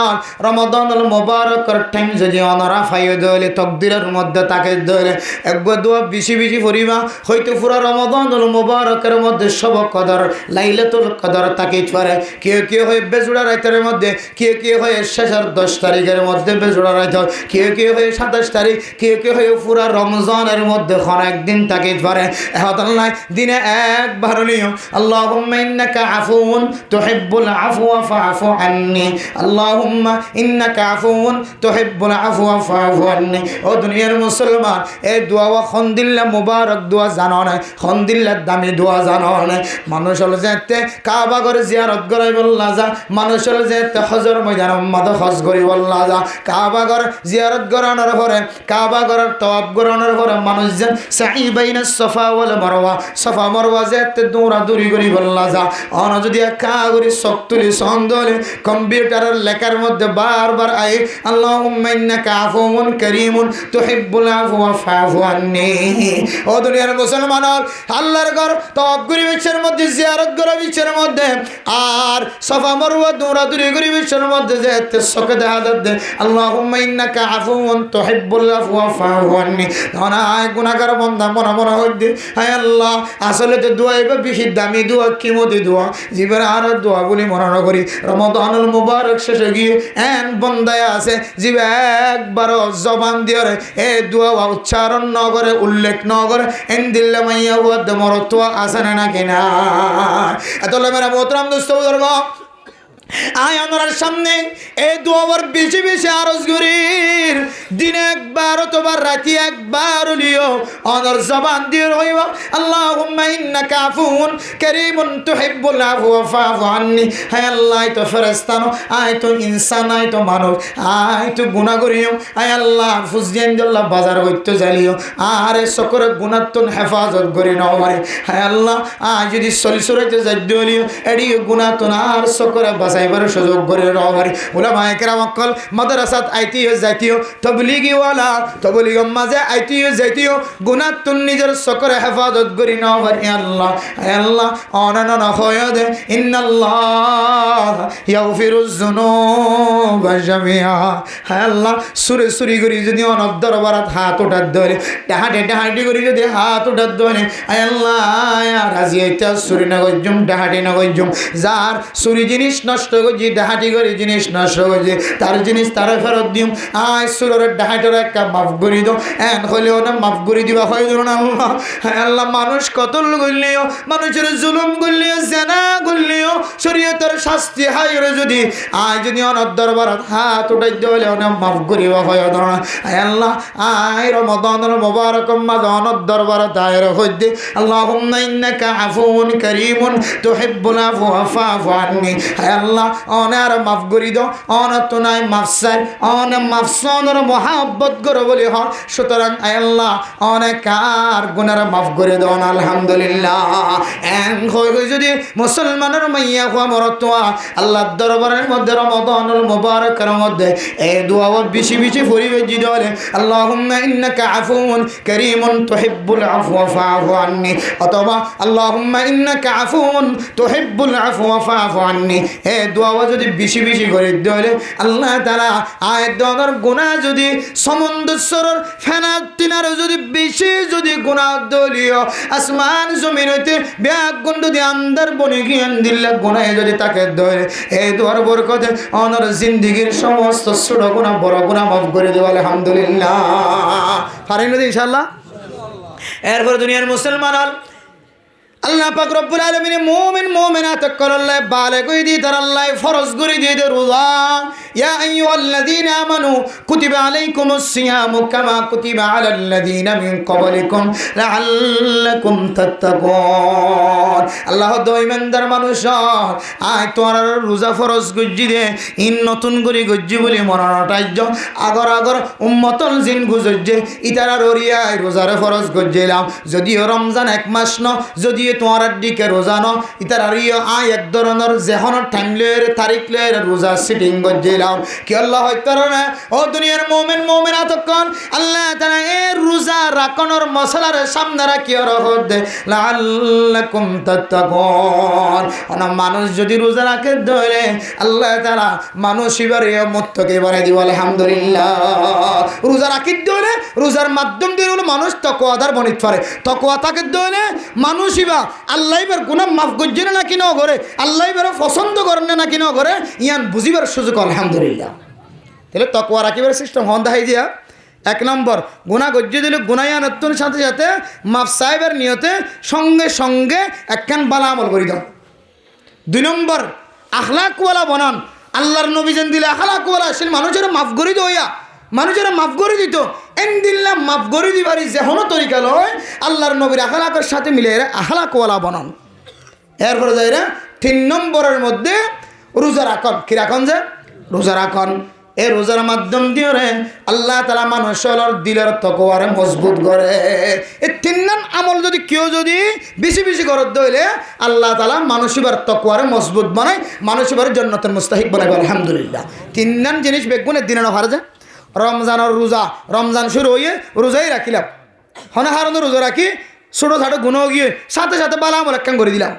রমাদানুল মুবারকের টাইম যদি অনরা ফাইও দলে তাকদীরের মধ্যে তাকে দলে একবার দোয়া বেশি বেশি পড়িবা হয়তো পুরো রমাদানুল মুবারকের মধ্যে সব কদর লাইলাতুল কদর তাকে পারে কেউ কেউ হয় বেজুড়া রাতের মধ্যে কেউ কেউ হয় শেষের 10 তারিখের মধ্যে বেজুড়া রাত কেউ কেউ হয়ে 27 তারিখ কেউ কেউ হয়ে পুরা রমজানের মধ্যে একদিন তাকে পারে আল্লাহ দিনে একবার নিও আল্লাহুম্মা ইন্নাকা আফুউন তুহিব্বুল আফওয়া ফাআফু আন্নি আল্লাহুম্মা ইন্নাকা আফুউন তুহিব্বুল আফওয়া ফাআফু আন্নি ও দুনিয়ার মুসলমান এই দোয়া খন্দিল্লা মুবারক দোয়া জানো না খন্দিল্লা দামি দোয়া জানো না মানুষ হল যেতে কাবা ঘর জিয়ারত করাই বললা যা মানুষ হল যেতে হজর ময়দান উম্মাদ হজ করি বললা যা কাবা ঘর জিয়ারত করানোর পরে কাবা ঘরের তওয়াফ করানোর পরে মানুষজন সাই বাইনা সফা ওয়াল মারওয়া সফা মারওয়া যেতে দৌড়াদৌড়ি করি বললা যা অন যদি একা করি সব তুলি সন্দলে কম্পিউটারের লেখার মধ্যে বারবার আই আল্লাহুম্মা ইন্নাকা আফুউন কারীমুন তুহিব্বুল আফওয়া ফাআফু আন্নি ও দুনিয়ার মুসলমান আল্লাহর ঘর তওয়াফ করি বিশ্বের মধ্যে জিয়ারত করা বিশ্বের মধ্যে আর সফা মারওয়া দৌড়াদৌড়ি করি বিশ্বের মধ্যে যেতে সকে দেখা দে আল্লাহুম্মা ইন্নাকা আফুউন তুহিব্বুল আফওয়া ফাআফু আন্নি অনায় গুনাহগার বান্দা মনে মনে হইছে হায় আল্লাহ আসলে তো দোয়া এবার বেশি দামি দোয়া কিমতি দোয়া জীবনে আর দোয়া বলি মনে না করি রমাদানুল মুবারক শেষে গিয়ে এন বন্দায় আছে জীবে একবার জবান দিয়ে এ দোয়া উচ্চারণ ন করে উল্লেখ ন করে এন দিল্লা মাইয়া ওয়াদ মরতোয়া আছে না কিনা এতলে মেরা মোহতরম দোস্ত বুজুর্গ আয় আমার সামনে এই দোয়ার বেশি বেশি আরজ করির দিনে একবার অথবা রাতি একবার লিও অনর জবান দিয়ে রইব আল্লাহুম্মা ইন্নাকা আফুউন কারীমুন তুহিব্বুল আফওয়া ফাআফু আন্নি হে আল্লাহ তো ফেরেশতানো আয় তো ইনসান আয় তো মানুষ আয় তো গুনাহ করিও আয় আল্লাহ ফুজদিন আল্লাহ বাজার হইতে জালিও আরে সকর গুনাহতন হেফাজত করে নাও মারে হে আল্লাহ আজ যদি সলিসুরাইতে জাদ্দলিও এডি গুনাহতন আর সকর সাইবার সুযোগ করে রহমারি উলামায়ে কেরাম অকল মাদ্রাসাত আইতিও জাতীয় তবলিগি ওয়ালা তবলিগ মাঝে আইতিও জাতীয় গুনাহতুন নিজের সকরে হেফাজত করি নওয়ারি আল্লাহ আল্লাহ অনানা নখয়দে ইন্নাল্লাহ ইয়াগফিরুজ যুনুবা জামিআ আল্লাহ সুরে সুরি করি যদি অনদ দরবারত হাত উঠাত ধরে ডাহাটে ডাহাটি করি যদি হাত উঠাত ধরে আল্লাহ রাজি আইতা সুরি না গজুম ডাহাটি না গজুম যার সুরি জিনিস নষ্ট করছি ডাহাটি করে জিনিস নষ্ট করছে তার জিনিস তারা ফেরত দিম আয় সুরের ডাহাটের একটা মাফ করি দো এন হলেও না মাফ করে দিবা হয় ধরুন আল্লাহ আল্লাহ মানুষ কতল করলেও মানুষের জুলুম করলেও জেনা করলেও শরীয়তের শাস্তি হাইরে যদি আয় যদি অনর দরবারত হাত উঠাইতে হলে অনেক মাফ করিবা হয় ধরুন আল্লাহ আয় রমাদানুল মুবারক মাঝে অনর দরবারত আয়ের হইতে আল্লাহুম্মা ইন্নাকা আফুউন কারীমুন তুহিব্বুল আফওয়া ফাআফু আন্নি আল্লাহ অনার মাফ করি দাও অনাতো নাই মাফসার অন মাফসানের মহব্বত করে বলি হ সুতরাং আল্লাহ অনেকার গুনার মাফ করে দাও আলহামদুলিল্লাহ এন হই যদি মুসলমানের মাইয়া হওয়া মরতোয়া আল্লাহর দরবারের মধ্যে রমাদানুল মুবারকের মধ্যে এই দোয়া বেশি বেশি পড়িবে জি দলে আল্লাহুম্মা ইন্নাকা আফুউন কারীমুন তুহিব্বুল আফওয়া ফাআফু আন্নি অথবা আল্লাহুম্মা ইন্নাকা আফুউন তুহিব্বুল আফওয়া ফাআফু আন্নি এ দোয়া যদি বেশি বেশি করে দিলে আল্লাহ তাআলা আয় দনের গুনাহ যদি সমুদ্রের ফেনা তিনার যদি বেশি যদি গুনাহ দলিও আসমান জমিন হইতে ব্যাগ গন্ড দি আন্দার বনি গিয়ান দিল্লা গুনাহ যদি তাকে ধরে এই দোয়ার বরকতে অনর জিন্দেগীর সমস্ত ছোট গুনাহ বড় গুনাহ মাফ করে দেব আলহামদুলিল্লাহ পারেন ইনশাআল্লাহ এরপর দুনিয়ার মুসলমান আল্লাহ পাক রব্বুল আলামিন মুমিন মুমিনাত করাল্লাহ বালে কই দি তারাল্লাহ ফরজ করে দিয়ে দে রোজা ইয়া আইয়ুহাল্লাযীনা আমানু কুতিবা আলাইকুমুস সিয়ামু কামা কুতিবা আলাল্লাযীনা মিন ক্বাবলিকুম লাআল্লাকুম তাত্তাকুন আল্লাহ দইমানদার মানুষ আয় তোর রোজা ফরজ গজ্জি দে ইন নতুন করে গজ্জি বলি মরণটাজ্য আগর আগর উম্মতল জিন গুজজ্জে ইতারা ররিয়ায় রোজার ফরজ গজ্জিলাম যদিও রমজান এক মাস ন যদিও তোমার দিকে রোজা ন ইতার আরিও আয় এক ধরনের যেহন টাইম লের তারিখ লের রোজা সিটিং গজ্জিলাম কি আল্লাহ হইতারনা ও দুনিয়ার মুমিন মুমিনাত কোন আল্লাহ তাআলা এ রোজা রাখনোর মশলার সামনে রাখি রহত দে লাআল্লাকুম তাত্তাকুন অনা মানুষ যদি রোজা রাখে ধরে আল্লাহ তাআলা মানুষ এবারে মুত্তকি বানাই দিব আলহামদুলিল্লাহ রোজা রাখি ধরে রোজার মাধ্যম দিয়ে মানুষ তাকওয়াদার বনিত পারে তাকওয়া তাকে ধরে মানুষ ইবা আল্লাহ এবার গুনাহ মাফ করছেন না কিনা করে আল্লাহ এবার পছন্দ করেন না কিনা করে ইয়ান বুঝিবার সুযোগ আলহামদুলিল্লাহ তাহলে তাকওয়া রাখিবার সিস্টেম হন দেখাই দিয়া এক নম্বর গুনাহ গজ্জে দিলে গুনায়ানত্বর সাথে সাথে মাফ সাহেবের নিয়তে সঙ্গে সঙ্গে একখান বালা আমল করি দাও দুই নম্বর আখলাকওয়ালা বনান আল্লাহর নবী যেন দিলে আখলাকওয়ালা আসলে মানুষের মাফ করি দইয়া মানুষেরা মাফ করে দিত এন দিল্লা মাফ করে দিবারি যেহনো তরিকা লয় আল্লাহর নবীর আখলাকের সাথে মিলে এরা আখলাকওয়ালা বনান এরপরে যাইরা 3 নম্বরের মধ্যে রোজা রাখন কি রাখন যে রোজা রাখন এই রোজার মাধ্যম দিয়ে রে আল্লাহ তাআলা মানুষের দিলের তাকওয়ারে মজবুত করে এই 3 নাম আমল যদি কেউ যদি বেশি বেশি করে দইলে আল্লাহ তাআলা মানুষের তাকওয়ারে মজবুত বানায় মানুষের জান্নাতের মুস্তাহিক বানায় আলহামদুলিল্লাহ 3 নাম জিনিস বেগুনে দিনে না হারা যায় রমজানের রোজা রমজান শুরু হয়ে রোজাই রাখিলাম হনে হারানো রোজা রাখি ছোটো ছাটো গুণ গিয়ে সাথে সাথে বালা আমল একখান করে দিলাম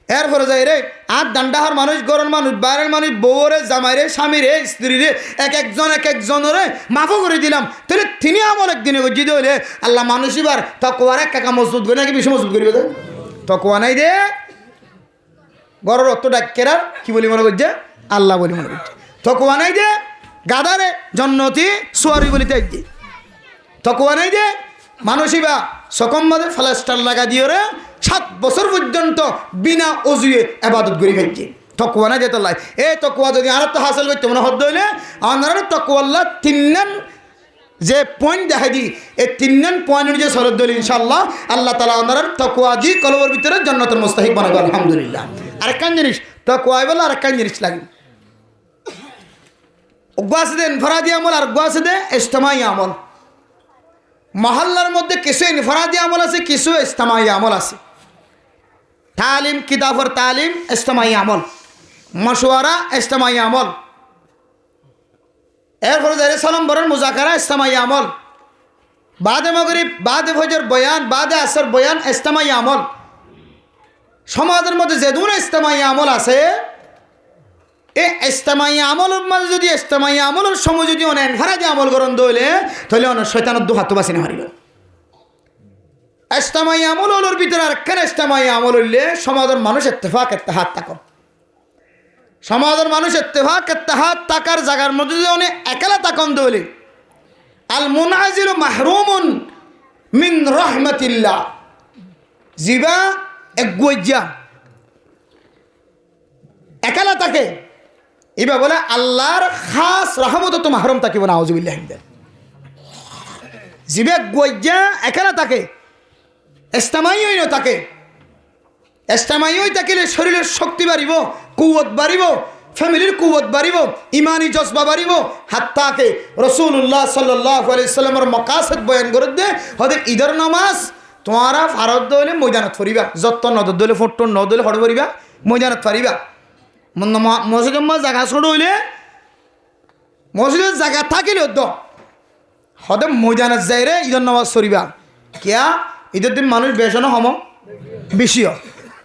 এরপরে যাই রে আর দান্ডাহার মানুষ গরম মানুষ বাইরের মানুষ বউরে জামাইরে স্বামীরে স্ত্রীরে এক একজনের মাফও করে দিলাম তাহলে তিনি আমল একদিনে গজ্জি হইলে আল্লাহ মানুষ এবার তাকওয়ার এক কাকা মজবুত করে নাকি বেশি মজবুত করিবে তাকওয়া নাই দে গরর অত ডাক্কেরার কি বলি মনে করছে আল্লাহ বলি মনে করছে তাকওয়া নাই দে গাদারে জন্নতি সুয়ারি বলিতে তাকওয়া নাই দে মানুষই সকম বাদে ফ্লাস্টার লাগা দিয়ে রে 7 বছর পর্যন্ত বিনা অজুয়ে ইবাদত করি ফেলছে তাকওয়া না যেতে লাই এই তাকওয়া যদি আর তো হাসিল করতে মনে হদ হইলে আপনারা তাকওয়া আল্লাহ 3 নাম যে পয়েন্ট দেখা দি এই 3 নাম পয়েন্ট যে সরদ দিল ইনশাআল্লাহ আল্লাহ তাআলা আপনারা তাকওয়া দি কলবের ভিতরে জান্নাতের মুস্তাহিক বানাবে আলহামদুলিল্লাহ আরেকখান জিনিস তাকওয়া বলে আরেকখান জিনিস লাগে ওগাছে দে ইনফরাদি আমল আর ওগাছে দে ইজতিমাই আমল মহল্লার মধ্যে কিছু ইনফরাদি আমল আছে কিছু ইজতিমাই আমল আছে তালিম কিতাবর তালিম ইজতিমাই আমল মশওয়ারা ইজতিমাই আমল এরপরে যারা সালাম বরণ মুজাকারা ইজতিমাই আমল বাদে মাগরিব বাদে ফজর বয়ান বাদে আসর বয়ান ইজতিমাই আমল সমাজের মধ্যে যে দুটো ইজতিমাই আমল আছে এই ইজতিমাই আমলের মাঝে যদি ইজতিমাই আমলের সময় যদি অনেক ইনফরাদি আমল করন দইলে তাহলে অনেক শয়তানের দুহাত বাসি না হারিবে ইজতিমাই আমলের ভিতরে আরেকখান ইজতিমাই আমল হইলে সমাজের মানুষ ইত্তেফাক ইত্তেহাদ থাকুন সমাজের মানুষ ইত্তেফাক ইত্তেহাদ থাকার জায়গার মধ্যে যদি অনেক একলা থাকুন দইলে আল মুনআজিল মাহরুমুন মিন রাহমাতিল্লাহ জিবা একগুইজা একলা থাকে এবার বলে আল্লাহর খাস রহমত তো মাহরুম থাকিব না আউযুবিল্লাহি মিন জিবা গুইজা একলা থাকে ইজতিমাই হই না থাকে ইজতিমাই হই থাকিলে শরীরের শক্তি বাড়িব কুওয়াত বাড়িব ফ্যামিলির কুওয়াত বাড়িব ইমানি জজবা বাড়িব হাত্তাকে রাসূলুল্লাহ সাল্লাল্লাহু আলাইহি সাল্লামের মাকাসিদ বয়ান করে দে হদে ঈদের নামাজ তোমরা ফারদ দইলে ময়দানত ফরিবা যত নদ দইলে ফটো নদ দইলে হড় ফরিবা ময়দানত ফরিবা মসজিদের মাঝে জায়গা ছোট হইলে মসজিদের জায়গা থাকিলে হদে ময়দানত যাই রে ঈদের নামাজ সরিবা কিয়া ঈদের দিন মানুষ বেশন হম বেশিও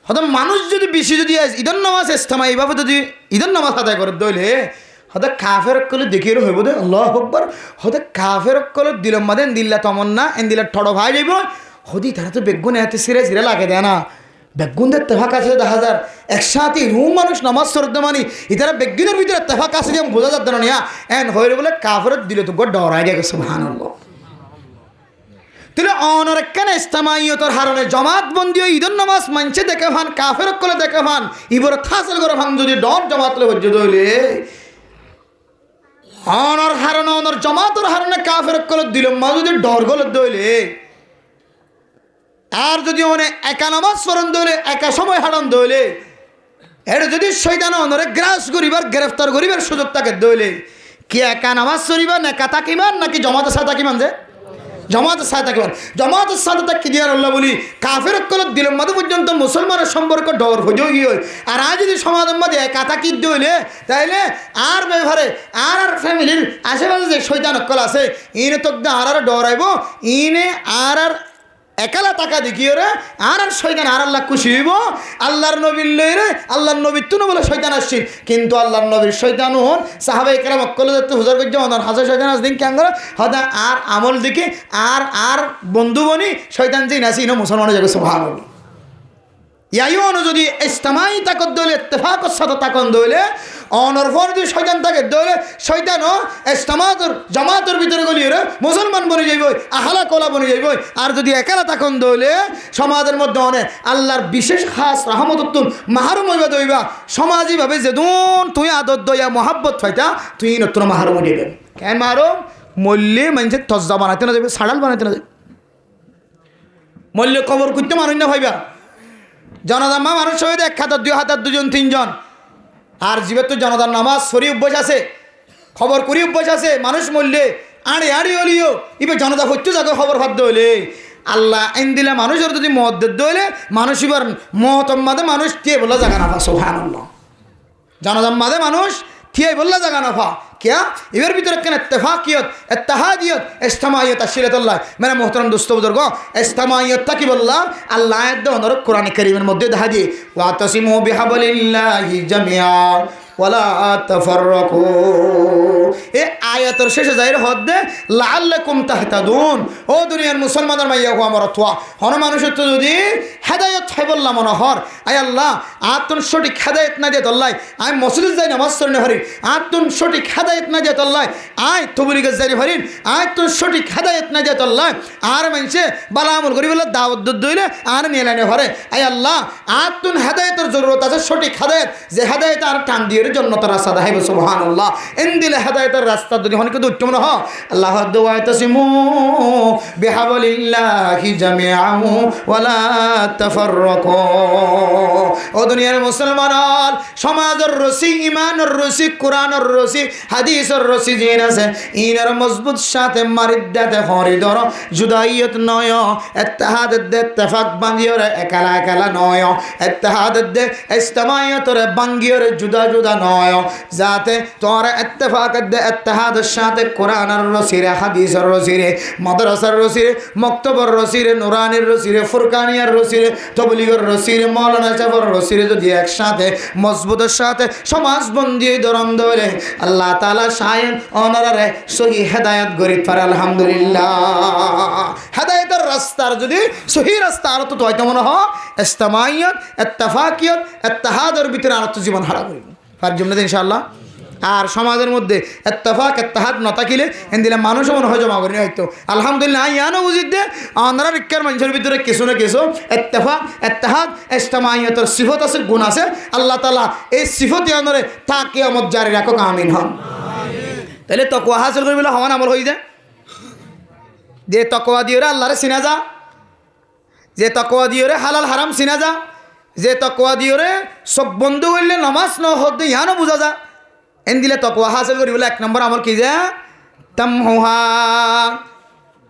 হদে মানুষ যদি বেশি যদি ঈদের নামাজ ইজতিমাই এইভাবে যদি ঈদের নামাজ আদায় করে দইলে হদে কাফের কলে দেখিয়ে হইব দে আল্লাহু আকবার হদে কাফের কলে দিলম মাদে দিল্লা তমন্না এন দিল্লা ঠড় ভাই যাইব হদি তারা তো বেগুন এতে সিরে সিরে লাগে দেয় না বেগুনদের তেফাক আছে 10,000 একসাথে রুম মানুষ নামাজ সরতে মানি ইতারা বেগুনের ভিতরে তেফাক আছে যে বোঝা যাচ্ছে না এন হইলে বলে কাফের দিলে তো ডরাই গেছে সুবহানাল্লাহ তাহলে অনর কেন ইস্তামাইয়তর হারণে জমাতবন্দি ঈদের নামাজ মানছে দেখে ভান কাফের কলে দেখে ভান ইবর থাসল করে ভান যদি ডর জমাতলে হজ্জ দইলে অনর হারণে অনর জমাতর হারণে কাফের কলে দিল মা যদি ডর গলে দইলে আর যদি অনে একা নামাজ পড়ন দইলে একা সময় হারান দইলে এটা যদি শয়তান অনরে গ্রাস করিবার গ্রেফতার করিবার সুযোগ তাকে দইলে কি একা নামাজ পড়িবার না একা তাকিবার নাকি জমাতের সাথে তাকিমান যে জমাতের সাথে তাকিবার জমাতের সাথে তাকি দিয়ার আল্লাহ বলি কাফের কলত দিল মাদু পর্যন্ত মুসলমানের সম্পর্ক ডর হয়ে গিয়ে আর আজ যদি সমাজের মধ্যে একা তাকি দইলে তাইলে আর ব্যবহারে আর ফ্যামিলির আশেপাশে যে শয়তান কল আছে ইনে তো আর ডরাইব ইনে আর একালা টাকা দেখিও রে আর শয়তান আর আল্লাহ খুশি হইব আল্লাহর নবীর লই রে আল্লাহর নবীর তুনো বলে শয়তান আসছিল কিন্তু আল্লাহর নবীর শয়তান হন সাহাবায়ে কেরাম কলে যেতে হুজুর কইছে ওনার হাজার শয়তান আস দিন কেন করে হদা আর আমল দিকে আর বন্ধু বনি শয়তান যেই নাসি ইনো মুসলমান যাবে সুবহানাল্লাহ ইয়াইও যদি ইস্তামাই তাকত দইলে ইত্তেফাকর সাথে তাকন দইলে অনর ফর যদি শয়তান থাকে দইলে শয়তানও ইস্তামাতর জামাতের ভিতরে গলিয়ে রে মুসলমান বনে যাইব আহলা কোলা বনে যাইব আর যদি একালা তাকন দইলে সমাজের মধ্যে অনে আল্লাহর বিশেষ খাস রহমতুন মাহরুম হইবা দইবা সমাজিভাবে যেদুন তুই আদর দইয়া মহাব্বত ফাইতা তুই নতুন মাহরুম হইবে কেন মাহরুম মল্লে মানুষের তজ্জা বানাইতে না যাবে সাড়াল বানাইতে না যাবে মল্লে কবর করতে মানুষ না ভাইবা জনদাম্মা মানুষ হয়ে এক হাজার দুই হাজার দুজন তিনজন আর জীবের তো জনদার নামাজ সরি অভ্যাস আছে খবর করি অভ্যাস আছে মানুষ মরলে আড়ে হলিও এবার জনতা হচ্ছে যাকে খবর ভাদ্য হলে আল্লাহ আইন দিলে মানুষের যদি মত দিতে হলে মানুষ এবার মহতম্মাদে মানুষ কে বললো জাগা নাফা সুবহানাল্লাহ জনদাম্মাদে মানুষ থিয়াই বললা জাগা নাফা क्या इवर भीतर केन इत्तेफाकियत इत्तेहादियत इज्तिमाइयत अशिरतुल्लाह मेरा मोहतरम दोस्तों बुजुर्गों इज्तिमाइयत ताकि बल्ला अल्लाह दो नर कुरान करीमेर मध्य দেখা দিয়ে ওয়াতাসিমু বিহাবলিল্লাহি জামিআ ওয়ালা তাফাররাকু এ আয়াতের শেষে যাইর হদ্দে লাআল্লাকুম তাহতাদুন ও দুনিয়ার মুসলমানের মাইয়া হো আমার অথবা হন মানুষের তো যদি হেদায়েত হয় বললাম মনোহর আয় আল্লাহ আতুন সঠিক হেদায়েত না দিয়ে আল্লাহ আমি মসজিদে যাই নামাজ পড়নে হরি আতুন সঠিক হেদায়েত না দিয়ে আল্লাহ আয় তবলিগে যাই হরিন আয় তুন সঠিক হেদায়েত না দিয়ে আল্লাহ আর মানুষে বালা আমল করি বলে দাওয়াত দইলে আর নিলানে হরে আয় আল্লাহ আতুন হেদায়েতের জরুরত আছে সঠিক হেদায়েত যে হেদায়েত আর টান দিয়ে জন্নতের রাস্তা দেখাইব সুবহানাল্লাহ ইনদিলে হেদায়েতের রাস্তা যদি হনকে উত্তম না হয় আল্লাহ দুআতাসিমু বিহাবলিল্লাহি জামিআন ওয়ালা তাফাররাকু ও দুনিয়ার মুসলমান সমাজের রশি ইমানের রশি কোরআনের রশি হাদিসের রশি জিন আছে ইনার মজবুত সাথে মারিদাতে হরিদর জুদাইয়ত নয় ইত্তেহাদ দে ইত্তেফাক বাঙ্গিয়রে একালা একালা নয় ইত্তেহাদ দে ইস্তিমাইয়তরে বাঙ্গিয়রে জুদা জুদা নয় যাতে তোর ইত্তেফাক দে ইত্তেহাদের সাথে কোরআনের রশিরে হাদিসের রশিরে মাদ্রাসার রশিরে মক্তবর রশিরে নুরানির রশিরে ফুরকানিয়ার রশিরে তবলিগের রশিরে মাওলানা সাহেবের রশিরে যদি একসাথে মজবুতের সাথে সমাজবন্দি ধরন ধরে আল্লাহ তাআলা শায়ন অনারে সহি হেদায়েত গরিব পারে আলহামদুলিল্লাহ হেদায়েতের রাস্তার যদি সহি রাস্তা আর তো হয়তো মনে হয় ইস্তিমাইয়ত ইত্তেফাকিয়ত ইত্তেহাদের ভিতরে আর তো জীবন হারা করিব আর জন্য ইনশাআল্লাহ আর সমাজের মধ্যে ইত্তেফাক ইত্তেহাদ না থাকিলে এন্দিলে মানুষ মনে হয় জমা করি হয়তো আলহামদুলিল্লাহ ইয়ানো বুঝিত দে আমরা রিক্কার মানুষের ভিতরে কিছু না কিছু ইত্তেফাক ইত্তেহাদ ইস্তিমাইয়তের সিফত আছে গুণ আছে আল্লাহ তাআলা এই সিফত ইয়ানরে তা কিয়ামত জারি রাখো আমিন হন তাহলে তাকওয়া হাসিল করিবলে হওয়ান আমল হই যায় যে তাকওয়া দিওরে আল্লাহরে চিনা যা যে তাকওয়া দিওরে হালাল হারাম চিনা যা যে তাকওয়া দিওরে সব বন্ধ করলে নামাজ ন হদ ইয়ানো বুঝা যা এন দিলে তাকওয়া হাসিল করিবলে এক নম্বর আমল কি যা তামহুহা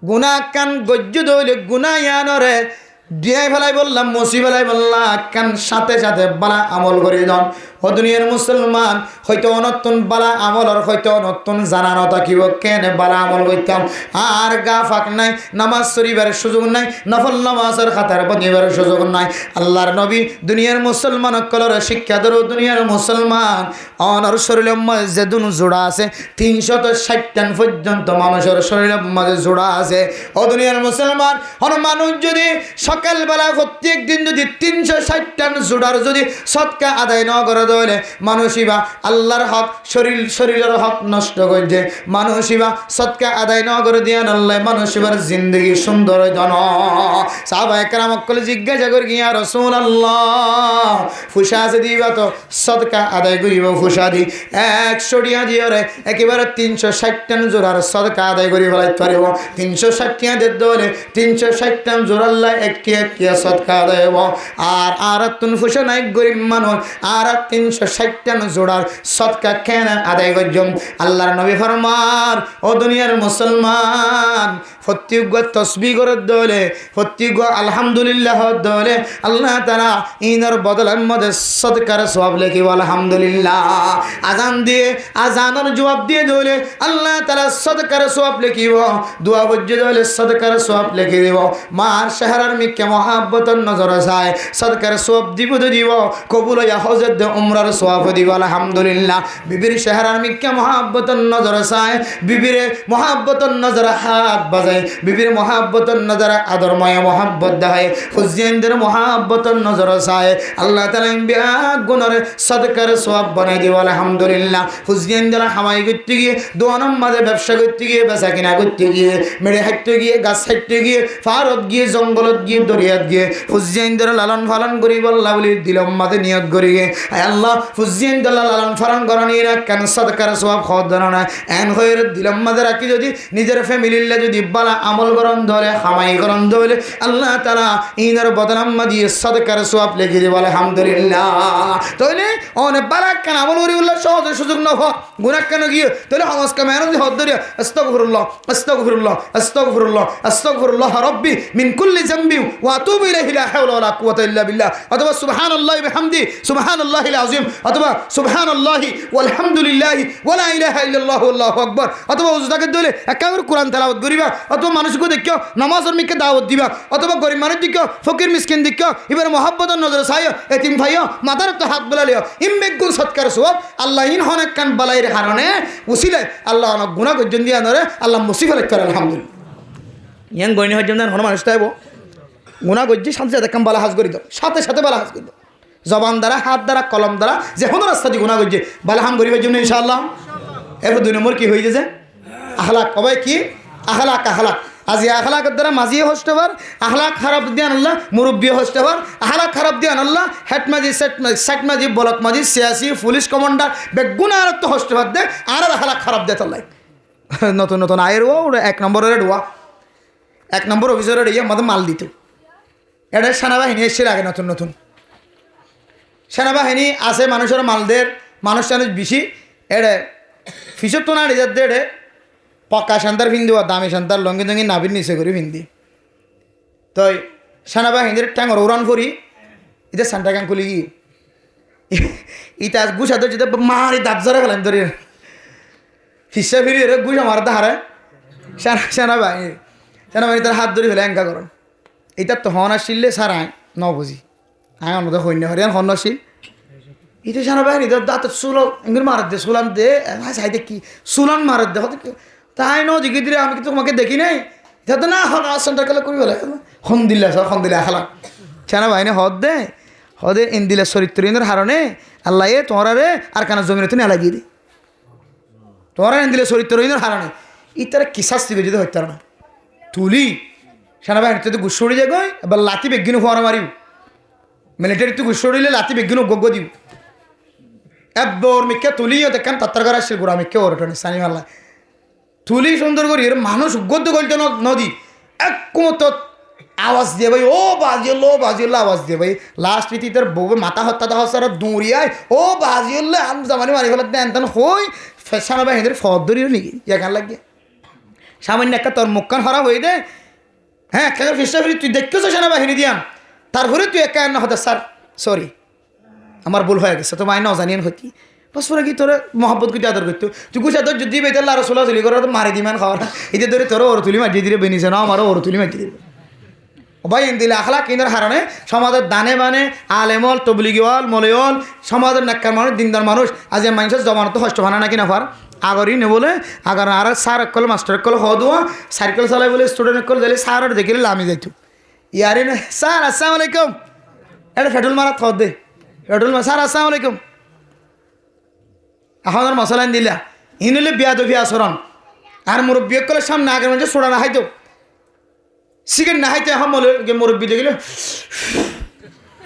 গুনাহ কান গজ্জ দইলে গুনাহ ইয়ানরে দিয়াই ফেলাই বললাম মসি ফেলাই বললাম কান সাথে সাথে বালা আমল করে দন ও দুনিয়ার মুসলমান হয়তো অনতুন বালা আমলর হয়তো নতুন জানানো থাকিব কেন বালা আমল করতাম আর গা ফাঁক নাই নামাজ শরীফের সুযোগ নাই নফল নামাজের খাতার বনিবার সুযোগ নাই আল্লাহর নবী দুনিয়ার মুসলমান কলর শিক্ষা ধরো দুনিয়ার মুসলমান অনর শরীরের মাঝে যেদুন জোড়া আছে 360 পর্যন্ত মানুষের শরীরের মাঝে জোড়া আছে ও দুনিয়ার মুসলমান হন মানুষ যদি সকালবেলা প্রত্যেক দিন যদি 360টা জোড়ার যদি সদকা আদায় না করে দলে মানুষইবা আল্লাহর হক শরীরের হক নষ্ট করছে মানুষইবা সদকা আদায় না করে দিয়া আল্লাহ মানুষইবার জিন্দগি সুন্দর হইতো না সাহাবায়ে কেরাম কলে জিজ্ঞাসা করি ইয়া রাসূলুল্লাহ ফুসা আছে দিবা তো সদকা আদায় করিব ফুসা দি 100 টিয়া দিওরে একেবারে 360টা জোড়ার সদকা আদায় করি ফেলাইতে পারিব 360 টিয়া দে দলে 360টা জোড়া আল্লাহ একটি সদকা আদায় হইব আর তুন ফুসা নাই গরিব মানুষ আর 360টা জোড়ার সদকা কেন আদায় করজম আল্লাহর নবী ফরমান ও দুনিয়ার মুসলমান প্রত্যেক তসবিহ করে দলে প্রত্যেক আলহামদুলিল্লাহ দলে আল্লাহ তাআলা ইনার বদলের মধ্যে সদকার সওয়াব লিখিব আলহামদুলিল্লাহ আজান দিয়ে আজানের জবাব দিয়ে দলে আল্লাহ তাআলা সদকার সওয়াব লিখিব দোয়া বজ্জে দলে সদকার সওয়াব লিখে দিব মার শহরের মিকে মহাব্বতর নজর যায় সদকার সওয়াব দিব কবুল ইয়া হজরত উমরার সওয়াব দিব আলহামদুলিল্লাহ বিবির শহরের মিকে মহাব্বতর নজর যায় বিবির মহাব্বতর নজর হাত বাজায় বিবির মহাব্বতর নজর আদরময় মহাব্বত দেয় হুজেনদের মহাব্বতর নজর যায় আল্লাহ তাআলা বিয়া গুণের সদকার সওয়াব বানাই দিব আলহামদুলিল্লাহ হুজেনদের হামাই করতে গিয়ে দোয়ানোর মাঝে ব্যবসা করতে গিয়ে বেচা কিনা করতে গিয়ে মেরে হাঁটতে গিয়ে গাছ হাঁটতে গিয়ে ফারত গিয়ে জঙ্গলত গিয়ে দরিয়াত গিয়ে হুজেনদের লালন পালন করি বল্লা বলি দিলম মাঝে নিয়ত করি গে আল্লাহ হুজেনদের লালন পালন করানি না কেন সদকার সওয়াব খাওয়ার ধরে না এন হয়ে দিলম মাঝে রাখি যদি নিজের ফ্যামিলির যদি বালা আমল করন ধরে হামাই করন ধরে আল্লাহ তাআলা ইনার বদনাম্মা দিয়ে সদকার সওয়াব লিখে দিব আলহামদুলিল্লাহ তাইলে অনেক বালা কেন আমল করি উল্লাহ সহজে সুযোগ না হয় গুনাহ কেন গিয়ে তাহলে সমাজ কা মেহনত হদ ধরে আস্তাগফিরুল্লাহ আস্তাগফিরুল্লাহ আস্তাগফিরুল্লাহ আস্তাগফিরুল্লাহ রাব্বি মিন কুল্লি যামবি ওয়া আতুবু ইলাইহি লা হাওলা ওয়ালা কুওয়াতা ইল্লা বিল্লাহ অথবা সুবহানাল্লাহি বিহামদি সুবহানাল্লাহিল আযীম অথবা সুবহানাল্লাহি ওয়ালহামদুলিল্লাহি ওয়ালা ইলাহা ইল্লাল্লাহু আল্লাহু আকবার অথবা উজদাকে দলে একাবার কোরআন তেলাওয়াত করিবা অথবা মানুষকে দেখিও নামাজের মিকে দাওয়াত দিবা অথবা গরিব মানুষ দেখিও ফকির মিসকিন দেখিও এবার মহাব্বতের নজরে চাইও এতিম ভাইও মাথার তো হাত বোলালিও ইমবেগুন সৎকার সওয়াব আল্লাহ ইন হনেক কান বালাইর হারণে উসিলে আল্লাহ অনেক গুনাহ গর্জন দিয়া নরে আল্লাহ মুসিফালে করে আলহামদুলিল্লাহ ইয়ান গয়নি হজ্জন হন মানুষ তাইব গুনাহ গর্জি শান্তি দেখাম বালা হাজ করি দাও সাথে সাথে বালা হাজ করি দাও জবান দ্বারা হাত দ্বারা কলম দ্বারা যে কোনো রাস্তা দিয়ে গুনাহ গর্জি বালা হাম করিবার জন্য ইনশাআল্লাহ এরপর 2 নম্বর কি হয়ে যে আখলাক কবে কি আখলাক আজ আখলাকের দ্বারা মাঝিয়ে হসতে পার আখলাক খারাপ দিয়ান আল্লাহ মুরব্বী হসতে পার আখলাক খারাপ দিয়ান আল্লাহ হেড মাঝি সেট মাঝি ব্লক মাঝি সিয়াসি পুলিশ কমান্ডার বেগুন আর তো হসতে পার দে আর আখলাক খারাপ দে তাল্লাই নতুন নতুন আয়ের ও 1 নম্বরের ডোয়া 1 নম্বর অফিসারের ইয়ে আমাদের মাল দিত এটা সেনাবাহিনী এসে আগে নতুন সেনাবাহিনী আছে মানুষের মালদের মানুষ বেশি এড়ে ফিসর তো না রেজার দে এড়ে পক্কা শান্তার ফিন্দি বা দামি শান্তার লঙ্গি জঙ্গি নাবির নিচে করে ফিন্দি তো সেনাবাহিনীর ট্যাঙ্গর উড়ান করি এটা সান্টা গান খুলি গিয়ে ইতা গুছা তো যেটা মারি দাঁত জরে ফেলেন ধরি ফিসা ফিরি গুছা মারতে হারে সেনাবাহিনী তার হাত ধরে ফেলে এঙ্কা করেন এটার তো হন আসলে সার আয় ন বুঝি আয় অন্য সৈন্য হরিয়ান হন আসিল এটা সেনাবাহিনী দাঁত চুল এগুলো মারাত দে চুলান দে চাই দেখি চুলান মারাত দে তাই ন জিগি দিলে আমি কিন্তু তোমাকে দেখি নাই এটা না হন সেন্টার খেলা করি বলে খন দিলে খেলা সেনাবাহিনী হদে ইন্দিলে চরিত্রের হারণে আল্লাহ তোমরা রে আর কানা জমিনে তুমি লাগিয়ে দে তোমরা ইন্দিলে চরিত্রের হারণে ইতারা কি শাস্তি করে যদি হইতার না তুলি সেনাবাহিনীতে তো গুসড়ি যায় গই এবার লাতি বেগিনু ফোয়ারা মারিও মিলিটারিতে গুসড়িলে লাতি বেগিনু গগ্গ দিও এবার মিকে তুলিও দেখেন তাত্তার করা আসছিল গোড়া মিকে ওরটনে সানি মাল্লা তুলি সুন্দর করি এর মানুষ গদ্য গলতে নদী এক কুমত আওয়াজ দিয়ে ভাই ও বাজিল্লো আওয়াজ দিয়ে ভাই লাস্ট রীতিতে বউ মাথা হত্যা হসার দৌড়িয়ায় ও বাজিল্লো আম জামানি মারি ফেলাতে এনতেন হই সেনাবাহিনীর ফদ ধরিও নাকি এখান লাগিয়ে সামান্য একটা তোর মুখখান হরা হয়ে দে হ্যাঁ একটা ফিসটা ফিরি তুই দেখতেছ সেনাবাহিনী দিয়াম তারপরে তুই একা না হতে স্যার সরি আমার ভুল হয়ে গেছে তো মায় না জানিয়েন হতি বাস পরে কি তোর মহব্বত করতে আদর করতো তুই কুচা তোর যদি বেতাল আর সোলা চলি করে মারি দিমান খাওয়া এতে ধরে তোর ওর তুলি মাটিয়ে দিলে বেনিছে না আমারও ওর তুলি মাটিয়ে দিবে ভাই দিলে আখলা কেন্দ্রের হারণে সমাজের দানে বানে আলেমল তবলিগিওয়াল মলয়ল সমাজের নাক্কার মানুষ দিনদার মানুষ আজ মানুষের জমানত হষ্ট ভানা নাকি না ফার আগরই নে বলে আগার আর স্যার একল মাস্টার একল হওয়া সাইকেল চালাই বলে স্টুডেন্ট একল দিলে স্যার আর দেখিলে লামি যাইতো ইয়ারে না স্যার আসসালামু আলাইকুম, এটা ফেটুল মারা থর দে, ফেটুল মারা স্যার আসসালামু আলাইকুম। এখন আর মশলাইন দিলা ইনলে বিয়াদবি আচরণ। আর মুরব্বীকলের সামনে আগের মধ্যে সোডা না খাইতো, সিগারেট না খাইতো, এখন বলে মুরব্বী দেখলে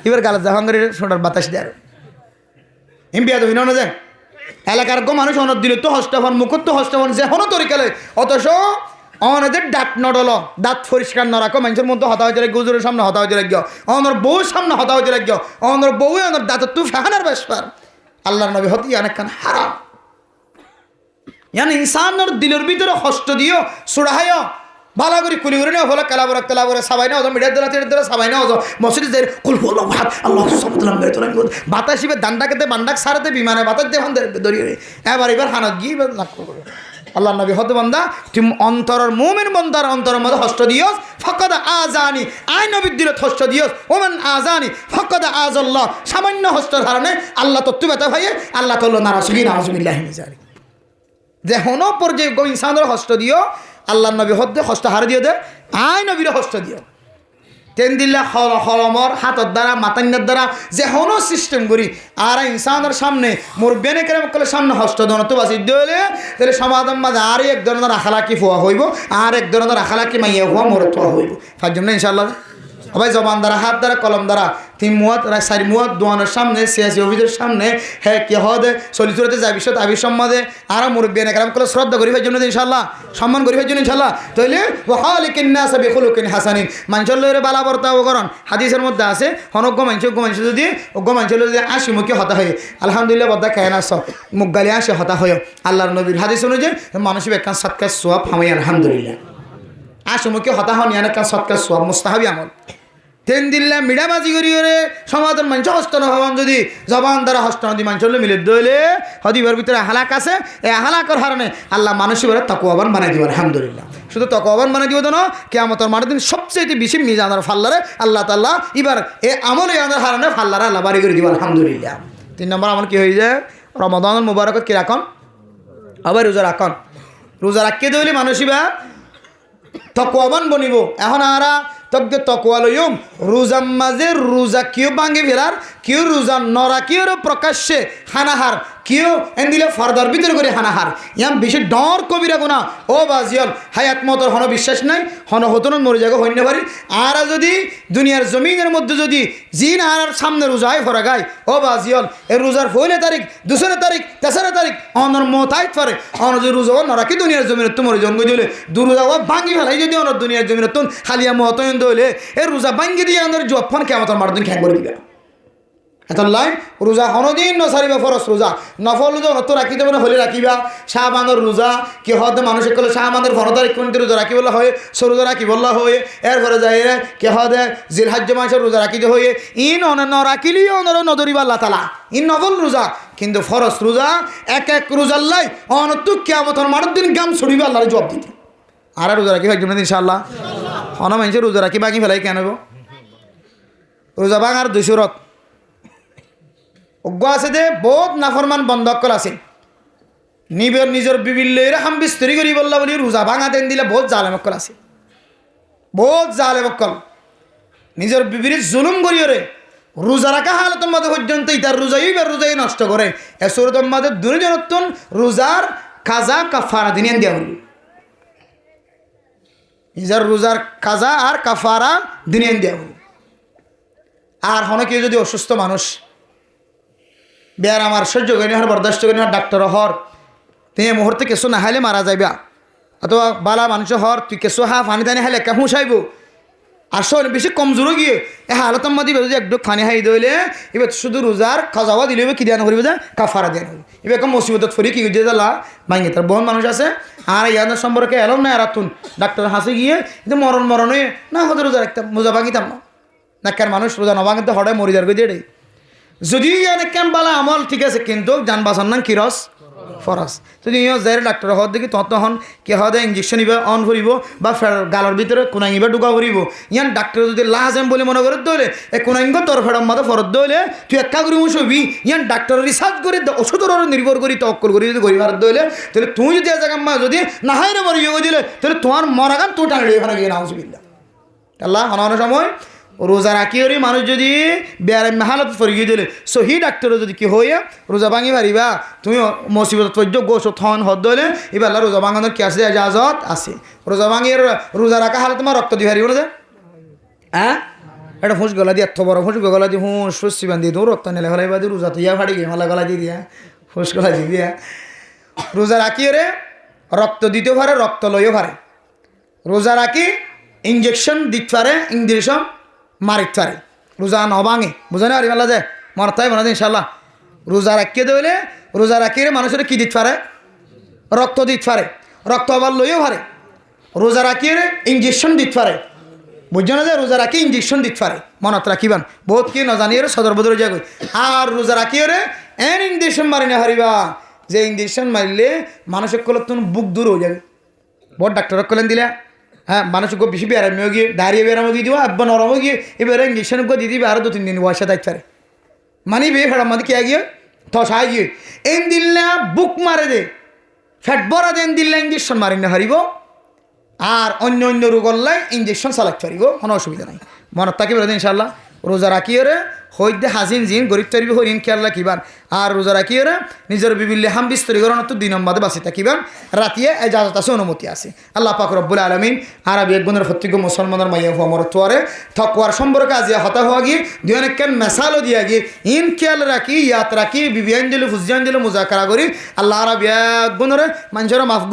এবার গালা জাহান করে সোডার বাতাস দেয়। এম বিয়াদবি না যায় এলাকার মানুষ অনর দিল তো হস্তফন মুখত তো হস্তফন যে হনো তরিকালে, অথচ অনেদের দাঁত নডল, দাঁত পরিষ্কার না রাখো, মানুষের মধ্যে হতা হইতে লাগবে, হুজুরের সামনে হতা হইতে লাগবে, অনর বউ সামনে হতা হইতে লাগবে, অনর বউ অনর দাঁতের তু ফেহানার ব্যাপার। আল্লাহর নবী হতি অনেক খান হারাম। ইয়ানি ইনসানের দিলের ভিতরে হস্ত দিও সুড়াহায় ভালো করে কুলি করে নেওয়া হলো কালা বরে সাবাই না হতো, মিডিয়ার দ্বারা সাবাই না হতো, মসজিদের কুল হলো ভাত আল্লাহ সালাম বের তোলা বাতাসিবে দান্ডা খেতে বান্ডাক সারাতে বিমানে বাতাস দেখান দরিয়ে এবার হানত গিয়ে লাক্ষ করে। আল্লাহ নবী হতে বান্দা তুমি অন্তরের মুমিন বান্দার অন্তরের মধ্যে হস্ত দিওস, ফাকাদ আজানি আই নবীর দিলে হস্ত দিওস, ওমান আজানি ফাকাদ আজাল্লাহ। সামান্য হস্ত ধারণে আল্লাহ তত্ত্ব ব্যথা ভাইয়ে আল্লাহ তাআলা নারাজগি নাউজুবিল্লাহি মিন যালিক। যে হনো পর্যায়ে ইনসানের হস্ত দিও, আল্লাহ নবী হদ্দে হস্ত হারে দিয়ে দে, আই নবীর হস্ত দিও। তেন দিল্লা হলমর হাতর দ্বারা মাতান্যার দ্বারা যে হনো সিস্টেম করি আর ইনসানের সামনে মোর বেনে কেরাম করলে সামনে হস্ত দনত বাসি দিলে তাহলে সমাধান মাঝে আর এক ধরনের আখালাকি ফোয়া হইব, আর এক ধরনের আখালাকি মাইয়া হওয়া মোর থোয়া হইব। তার জন্য ইনশাআল্লাহ সবাই জবান দ্বারা হাত দ্বারা কলম দ্বারা 3 মুয়াত 4 মুয়াত দোয়ানের সামনে সিয়াসি অফিসের সামনে হ্যাঁ কে হদে চলিচুরতে যাবি সত আবির সম্মাদে আর মুরব্বী একরাম করে শ্রদ্ধা করিবার জন্য ইনশাআল্লাহ, সম্মান করিবার জন্য ইনশাআল্লাহ। তাইলে ওয়াহালিকিন নাস বিখুলুকিন হাসানিন, মানুষের লইরে বালা বর্তাও করন। হাদিসের মধ্যে আছে হনজ্ঞ মানুষ যদি অজ্ঞ মানুষের যদি 80 মুখে হতা হয় আলহামদুলিল্লাহ বদ্দা খায় না সব মুখ গালি আসে হতা হয়। আল্লাহর নবীর হাদিস অনুযায়ী মানুষ একখান সৎকার সোয়াব হামাই আলহামদুলিল্লাহ 80 মুখে হতা হন একখান সৎকার সোয়াব মুস্তাহাবি আমল। তেন দিল্লা মিডাবাজি করি করে সমাধান মানুষ হস্ত নভবন যদি জবান দ্বারা হস্ত নদী মানুষ মিলে দইলে হদিবার ভিতরে হালাক আছে, এই হালাকর কারণে আল্লাহ মানুষের তাকওয়াবান বানাই দিব আলহামদুলিল্লাহ। শুধু তাকওয়াবান বানাই দিব না, কিয়ামতের মাঠের দিন সবচেয়ে বেশি মিজানের ফাল্লারে আল্লাহ তাআলা এবার এ আমলে আমাদের হারানে ফাল্লারে আল্লাহ বাড়ি করে দিব আলহামদুলিল্লাহ। 3 নম্বর আমল কি হয়ে যায়, রমাদানুল মুবারকত কি রাখন, আবার রোজা রাখন। রোজা রাখিয়ে দইলে মানুষই তাকওয়াবান বনিব। এখন আরা তজ্ঞ তকওয়া লইম রোজার মাঝে রোজা কেউ ভাঙে ফেলার, কেউ রোজা নরা কেউ প্রকাশ্যে হানাহার, কেউ এন দিলে ফর্দার ভিতরে করে হানাহার, ইয়াম বেশি ডর কবিরা গুণা। ও বাজিয়ল হায়াত মতর হন বিশ্বাস নাই, হন হতন মরে যাগো হইতে পারি। আর যদি দুনিয়ার জমিনের মধ্যে যদি জিন আর সামনে রোজায় ফরা গায়, ও বাজিয়ল এ রোজার 1 তারিখ 2 তারিখ 3 তারিখ অনর মতাইত পারে, অন যদি রোজা নরা কি দুনিয়ার জমিনে তোমার জন্ম দিলে দুরোজা ভাঙি ফেলাই যদি অনর দুনিয়ার জমিনে তুন হালিয়া মতয়ন দইলে এ রোজা ভাঙ্গি দিয়ে আমাদের জফন কেমন মারদিন খ্যাং করে দিবে। এতলাই রোজা হনদিন নসারিবা ফরস রোজা নফল রোজা অনত রাখি দেবে না হলে রাখিবা। শাহবানের রোজা কি হতে মানুষে কলে শাহবানের 15 তারিখ কোন রোজা রাখি বলা হয়, রোজা রাখি বললা হয়ে এরপরে যাই কে হদে জিলহাজ্জ মাসের রোজা রাখিতে হয়ে ইন অন ন রাখিলি অনর নদরিবা আল্লাহ তাআলা ইন নফল রোজা। কিন্তু ফরস রোজা এক রোজাল্লাই অনত কিয়ামতের মারদিন গাম ছড়িবা আল্লাহর জবাব দিতে। আর রোজা রাখি ভাই জন্য ইনশাআল্লাহ অন মানুষের রোজা রাখি বাকি ফেলাই কেন রোজা ভাঙার 200 রত অজ্ঞ আছে যে বহুত নাফরমান বন্ধকল আছে, নিজের বিবিল্লের হাম বিস্তরি করি বললা বলি রোজা ভাঙা দেন দিলে বহুত জালেমকল আছে, বহুত জালেমকল নিজের বিবির জুলুম করিও রোজা রাখা হালতের মধ্যে পর্যন্ত ইতার রোজাই নষ্ট করে। এসরতর মধ্যে দুজনত্তন রোজার কাজা কাফারা দিন দেওয়া বলি, নিজের রোজার কাজা আর কাফারা দিন দেওয়া বলি। আর হন কেউ যদি অসুস্থ মানুষ বেয়ার আমার সহ্য করি হর বরদাস্ত করি হর ডাক্তার হর তুই মুহূর্তে কেঁচো না হাইলে মারা যাইবা, অথবা বালা মানুষ হর তুই কেঁচো হা ফানি টানি হাইলে একা হুঁসাইব। আর সব বেশি কমজোরও গিয়ে এ হালতম মাদি যদি একটু ফানি হাই দইলে এবার শুধু রোজার খাজাওয়া দিলে কি দেওয়া করিবে যে কাফারা দেওয়া হবে। এবার কম মুসিবত ফরি কি দিয়ে দিলা ভাঙে তার বহু মানুষ আছে আর ইয়াদের সম্পর্কে এলাম না এরাতুন ডাক্তার হাসে গিয়ে কিন্তু মরণ হয়ে না হতে রোজা রাখতাম মোজা ভাঙিতাম না কার মানুষ রোজা না ভাঙতে হঠাৎ মরি যার দিয়ে যদি অনেক ক্যাম্প বালা আমল ঠিক আছে কিন্তু যান বাঁচার নাম কিরস ফরস। যদি যাই ডাক্তার হওয়ার দেখি তখন কে হওয়া ইঞ্জেকশন ইবা অন করিব বা গালার ভিতরে কোনাইবা ঢুকা করিব। ইয়ান ডাক্তার যদি লাজেম বলে মনে করে দইলে এ কোনাইঙ্গ তোর ফেড়ার মাথা ফরত দইলে তুই একা করি মুসবি ইয়ান ডাক্তার রিসার্চ করে ওষুধের নির্ভর করি তক্কল করি যদি করিবার দইলে তাহলে তুই যদি জায়গা যদি না হয় না মরি দিলে তাহলে তোমার মরাগান তুই টানে এখানে গিয়ে নাউজবিল্লা আল্লাহ অনানো সময় রোজা রাখিওরি মানুষ যদি বেয়ারাম হালত পড়ে গিয়ে দিলে সহি ডাক্তারও যদি কি হইয়া রোজা ভাঙি পারিবা তুমি মুসিবত পর্য গোস থন হদ হলে এবার রোজা ভাঙানোর কি আছে এজাজত আছে রোজা ভাঙিয়ে রোজা রাখা হালত তোমার রক্ত দিয়ে পারিব না যে হ্যাঁ এটা ফুঁস গলা দিয়ে এত বড় ফুঁস গলা দিয়ে হুঁস ফুসি বান্ধি দিও রক্ত নেলে ফেলাই বাদি রোজা তো ইয়া ফাড়ি গিয়ে মালা গলা দিয়ে দিয়া ফুস গলা দিয়ে দিয়া রোজা রাখিও রে রক্ত দিতেও পারে রক্ত লইও পারে রোজা রাখি ইঞ্জেকশন দিতে পারে ইঞ্জেকশন মারিতে পারে রোজা নভাঙে বুঝে না আরিমাল্লা যে মরতাই মনে ইনশাল্লাহ রোজা রাখিয়ে দেলে রোজা রাখিয়ে মানুষের কী দিতে পারে রক্ত দিতে পারে রক্ত আবার লইও পারে রোজা রাখিয়ে ইঞ্জেকশন দিতে পারে বুঝছো না যে রোজা রাখি ইঞ্জেকশন দিতে পারে মনত রাখিবান বহুত কি না জানিয়ে সদর বদর যাগো আর রোজা রাখিয়ে এন ইঞ্জেকশন মারি না হারিবা যে ইঞ্জেকশন মারলে মানুষের কলত বুক দূর হয়ে যাবে বড় ডাক্তার কলেন দিলা হ্যাঁ মানুষ গো বেশি বেড়ামে গিয়ে দাঁড়িয়ে বেড়ামো গিয়ে দিব আব্বা নরমও গিয়ে এবারে ইঞ্জেকশন গো দিয়ে দিবে আরও 2-3 দিন ওয়াশা দায়িত্ব পারে মানি বে ফেড়া মাদি কে গিয়ে থসাই গিয়ে এন দিল্লা বুক মারে দে ফ্যাট বড়া দেন দিল্লা ইঞ্জেকশন মারি না হারিব আর অন্য অন্য রোগ হলে ইঞ্জেকশন চালাতে পারিব কোনো অসুবিধা নাই মনত থাকিব ইনশাল্লাহ রোজা রাখিয়ে হইতে হাজিন জিন গরিব তরিব হরিণ খেয়াল রাখিবান আর রোজা রাখিয়ে নিজের বিভিল্লে হাম বিস্তরি করেন তো 2 নম্বরে বাঁচি থাকিবান রাতিয়ে এজাজত আছে অনুমতি আছে আল্লাহ পাক রব্বুল আলামিন আরবি এক গুণের প্রত্যেক মুসলমানের মাইয়া হওয়ার তোয়ারে থকওয়ার সম্পর্কে আজিয়া হতা হওয়া গিয়ে দুই অনেকক্ষণ মেসালও দিয়া গিয়ে ইন খেয়াল রাখি ইয়াত রাখি বিবিয়াঞ্জলি ফুজিয়াঞ্জলি মুজাকারা করি আল্লাহ আরবি এক গুণের মানুষের মাফ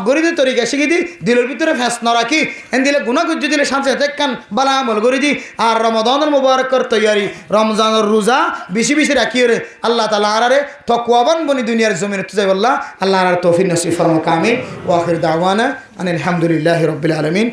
করি দি তরিকা শিখি দি দিলের ভিতরে ফেস ন রাখি এন দিলে গুণা গুজ্জু দিলে শান্তি কান বালা আমল করি দি আর রমাদানের মুবারকর তৈয়ারি রমজানের রোজা বেশি বেশি রাখিও রে আল্লাহ তাআলা আরারে তাকওয়াবান বনি দুনিয়ার জমিনে তুজাই আল্লাহ আল্লাহ আর তৌফিক নসিব ফরমাক আমিন ওয়া আখির দাওয়ানা আনিল হামদুলিল্লাহি রাব্বিল আলামিন।